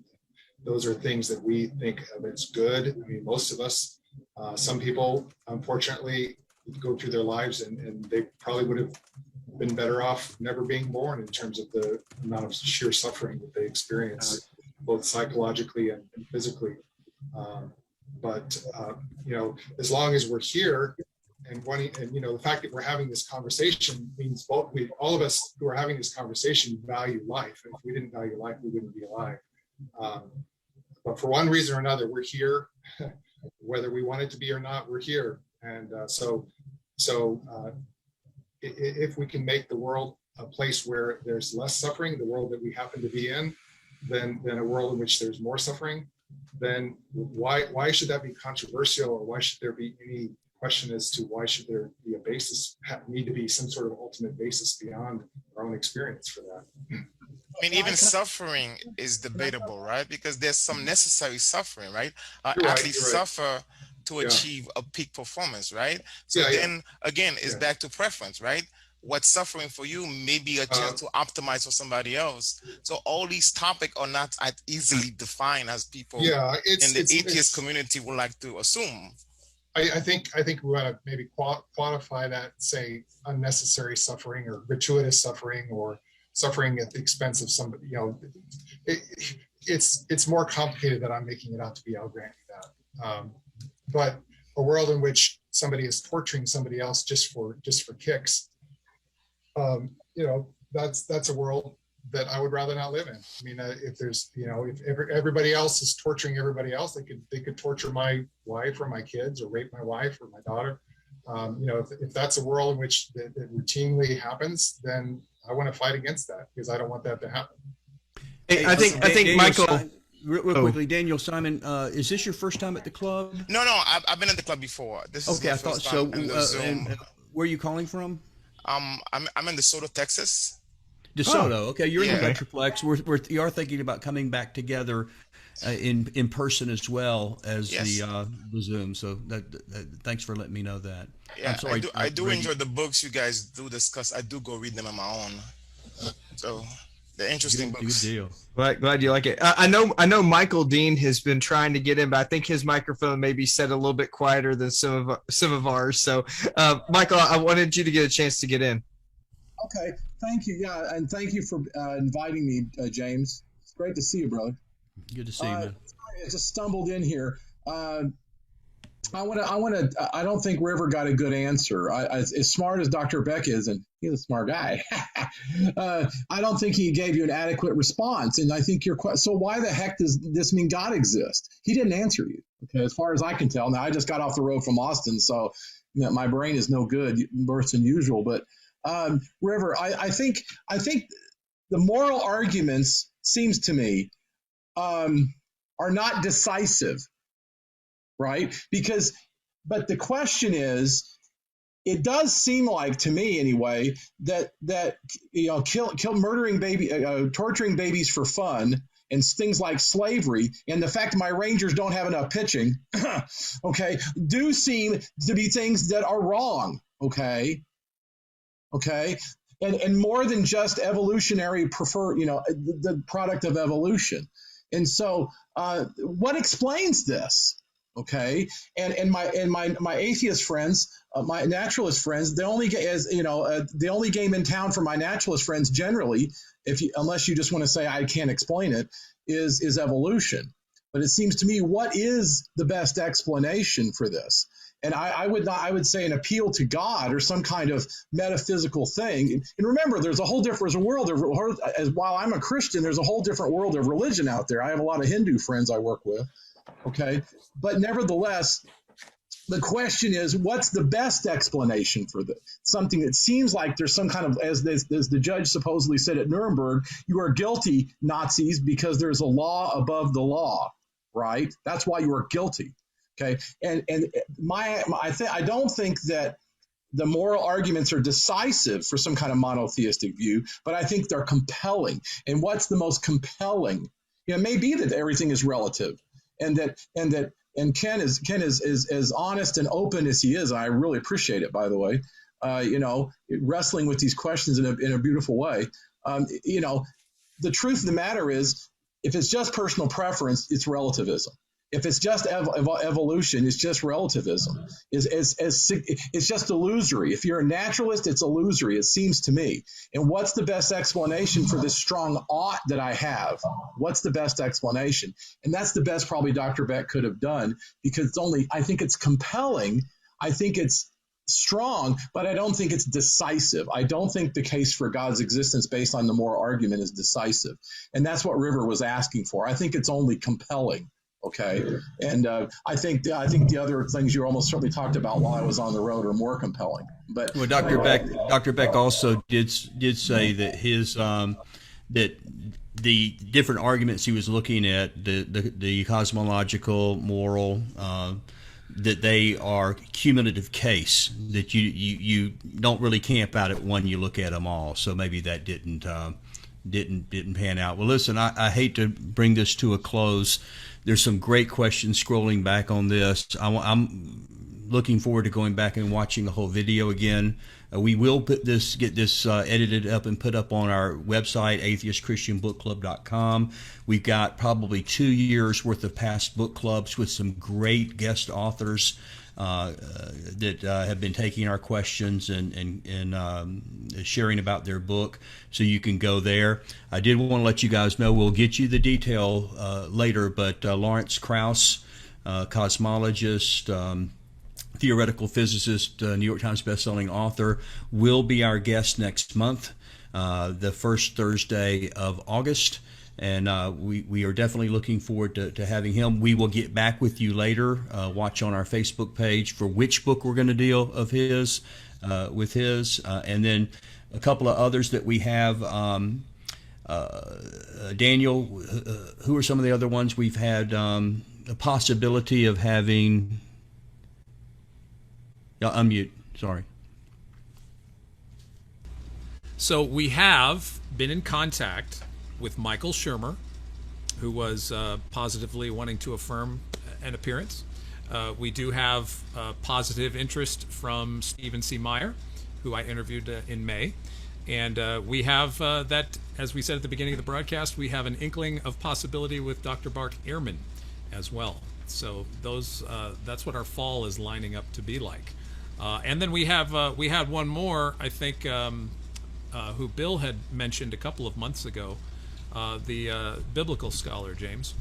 those are things that we think of as good. I mean, most of us, some people, unfortunately, go through their lives and they probably would have been better off never being born in terms of the amount of sheer suffering that they experience, both psychologically and physically. But you know, as long as we're here and you know, the fact that we're having this conversation means all of us who are having this conversation value life. And if we didn't value life, we wouldn't be alive. But for one reason or another, we're here, whether we want it to be or not, we're here. And so if we can make the world a place where there's less suffering, the world that we happen to be in, than a world in which there's more suffering, then why should that be controversial, or why should there be any question as to why should there be a basis, need to be some sort of ultimate basis beyond our own experience for that? I mean, even suffering is debatable, right? Because there's some necessary suffering, right? Athletes suffer to achieve a peak performance, right? So then again, it's back to preference, right? What's suffering for you may be a chance to optimize for somebody else. So all these topics are not as easily defined as people in the atheist community would like to assume. I think we want to maybe quantify that, say unnecessary suffering or gratuitous suffering or suffering at the expense of somebody. You know, it's more complicated than I'm making it out to be. I'll grant you that. But a world in which somebody is torturing somebody else just for kicks, you know, that's a world that I would rather not live in. I mean, if there's, you know, if everybody else is torturing everybody else, they could torture my wife or my kids or rape my wife or my daughter. You know, if that's a world in which that routinely happens, then I want to fight against that because I don't want that to happen. Hey, I think Michael. Real quickly, Daniel Simon, is this your first time at the club? No, I've been at the club before. This is okay. I thought so. And where are you calling from? I'm in DeSoto, Texas. DeSoto. Okay, you're in the Metroplex. We are thinking about coming back together in person as well as the Zoom. So thanks for letting me know that. Yeah, I'm sorry, I do enjoy the books you guys do discuss. I do go read them on my own. So they're interesting books. Good deal. Glad you like it. I know Michael Dean has been trying to get in, but I think his microphone may be set a little bit quieter than some of ours. So, Michael, I wanted you to get a chance to get in. Okay, thank you. Yeah, and thank you for inviting me, James. It's great to see you, brother. Good to see you, man. I just stumbled in here. I don't think River got a good answer. As smart as Dr. Beck is, and he's a smart guy, I don't think he gave you an adequate response. And I think so why the heck does this mean God exists? He didn't answer you. Okay, as far as I can tell. Now, I just got off the road from Austin, so you know, my brain is no good, worse than usual. But River, I think the moral arguments, seems to me, are not decisive. Right? But the question is, it does seem like to me anyway that you know, torturing babies for fun and things like slavery and the fact that my Rangers don't have enough pitching, okay, do seem to be things that are wrong. Okay, and more than just evolutionary the product of evolution. And so, what explains this? Okay, and my atheist friends, my naturalist friends, the only game in town for my naturalist friends generally, unless you just want to say I can't explain it, is evolution. But it seems to me, what is the best explanation for this? And I would say an appeal to God or some kind of metaphysical thing. And remember, there's a whole different world of, while I'm a Christian, there's a whole different world of religion out there. I have a lot of Hindu friends I work with. Okay, but nevertheless, the question is, what's the best explanation for this? Something that seems like there's some kind of, as the judge supposedly said at Nuremberg, you are guilty, Nazis, because there's a law above the law, right? That's why you are guilty. Okay, and I don't think that the moral arguments are decisive for some kind of monotheistic view, but I think they're compelling. And what's the most compelling? It may be that everything is relative, and Ken is as honest and open as he is. I really appreciate it, by the way. Wrestling with these questions in a beautiful way. The truth of the matter is, if it's just personal preference, it's relativism. If it's just evolution, it's just relativism. It's just illusory. If you're a naturalist, it's illusory, it seems to me. And what's the best explanation for this strong ought that I have? What's the best explanation? And that's the best probably Dr. Beck could have done, because I think it's compelling. I think it's strong, but I don't think it's decisive. I don't think the case for God's existence based on the moral argument is decisive. And that's what River was asking for. I think it's only compelling. Okay, and I think the other things you almost certainly talked about while I was on the road are more compelling. But well, Dr. Beck also did say that his that the different arguments he was looking at, the cosmological, moral, that they are cumulative case, that you don't really camp out at one, you look at them all. So maybe that didn't pan out. Well, listen, I hate to bring this to a close. There's some great questions scrolling back on this. I'm looking forward to going back and watching the whole video again. We will get this edited up and put up on our website, atheistchristianbookclub.com. We've got probably 2 years worth of past book clubs with some great guest authors that have been taking our questions and sharing about their book, so you can go there. I did want to let you guys know, we'll get you the detail later, but Lawrence Krauss, cosmologist, theoretical physicist, New York Times bestselling author, will be our guest next month, the first Thursday of August. And we are definitely looking forward to having him. We will get back with you later. Watch on our Facebook page for which book we're going to deal of his, with his. And then a couple of others that we have. Daniel, who are some of the other ones we've had a possibility of having? Unmute, sorry. So we have been in contact with Michael Shermer, who was positively wanting to affirm an appearance. We do have positive interest from Stephen C. Meyer, who I interviewed in May. And we have that, as we said at the beginning of the broadcast, we have an inkling of possibility with Dr. Bart Ehrman as well. So that's what our fall is lining up to be like. And then we had one more, I think, who Bill had mentioned a couple of months ago, the biblical scholar, James.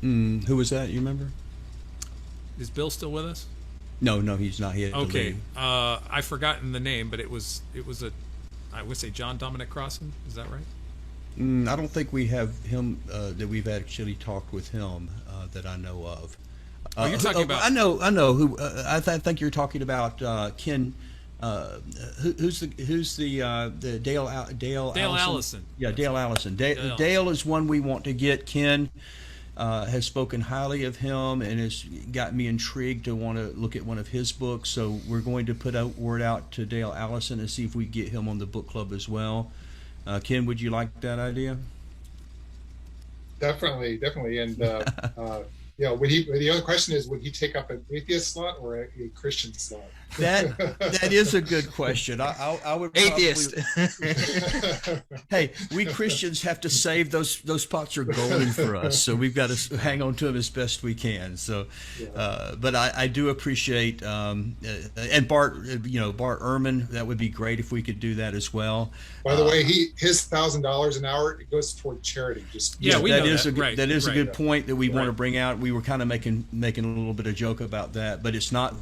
Who was that? You remember? Is Bill still with us? No, he's not. He had to leave. I've forgotten the name, but it was I would say John Dominic Crossan. Is that right? I don't think we have him that we've actually talked with him that I know of. You're talking about. I know who. I think you're talking about Ken. Who's the Dale Allison? Yeah, Dale Allison. Dale is one we want to get. Ken has spoken highly of him and has got me intrigued to want to look at one of his books. So we're going to put a word out to Dale Allison and see if we get him on the book club as well. Ken, would you like that idea? Definitely, and the other question is, would he take up an atheist slot or a Christian slot? That is a good question. I would atheist. Hey, we Christians have to save those spots are golden for us, so we've got to hang on to them as best we can. So, but I do appreciate and Bart Ehrman. That would be great if we could do that as well. By the way, his $1,000 an hour, it goes toward charity. That is a good point that we want to bring out. We were kind of making a little bit of joke about that, but it's not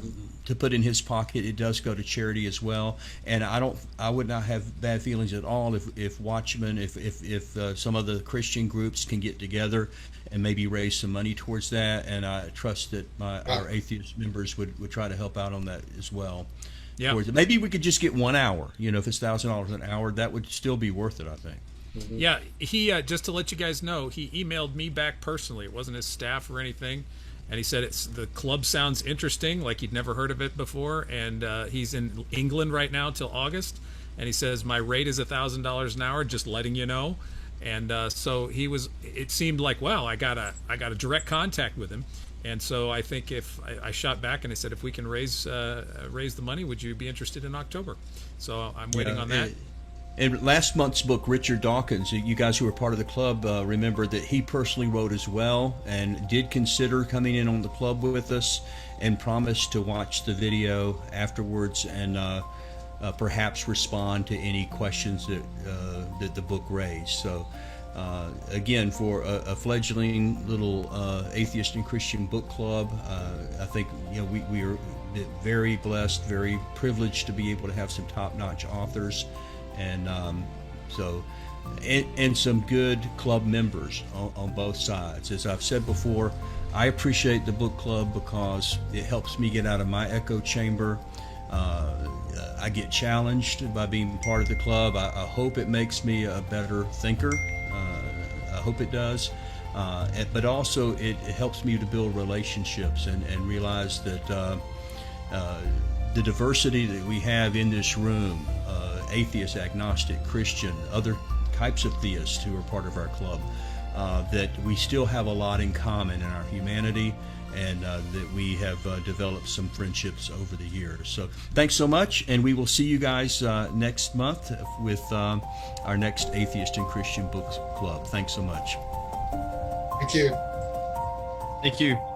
to put in his pocket. It does go to charity as well, and I would not have bad feelings at all if Watchmen, if some of the Christian groups can get together and maybe raise some money towards that, and I trust that our atheist members would try to help out on that as well. Yeah, maybe we could just get 1 hour. If it's $1,000 an hour, that would still be worth it, I think. Mm-hmm. Yeah, he just to let you guys know, he emailed me back personally. It wasn't his staff or anything. And he said the club sounds interesting, like he'd never heard of it before. And he's in England right now till August. And he says, my rate is $1,000 an hour, just letting you know. And so it seemed like, well, I got a direct contact with him. And so I think if I shot back and I said, if we can raise the money, would you be interested in October? So I'm waiting on that. In last month's book, Richard Dawkins, you guys who were part of the club remember that he personally wrote as well and did consider coming in on the club with us and promised to watch the video afterwards and perhaps respond to any questions that the book raised. So again, for a fledgling little atheist and Christian book club, I think we are very blessed, very privileged to be able to have some top-notch authors. And and some good club members on both sides. As I've said before, I appreciate the book club because it helps me get out of my echo chamber. I get challenged by being part of the club. I hope it makes me a better thinker. I hope it does. But also it helps me to build relationships and realize that the diversity that we have in this room, atheist, agnostic, Christian, other types of theists who are part of our club, that we still have a lot in common in our humanity, and that we have developed some friendships over the years. So thanks so much, and we will see you guys next month with our next Atheist and Christian Book Club. Thanks so much. Thank you. Thank you.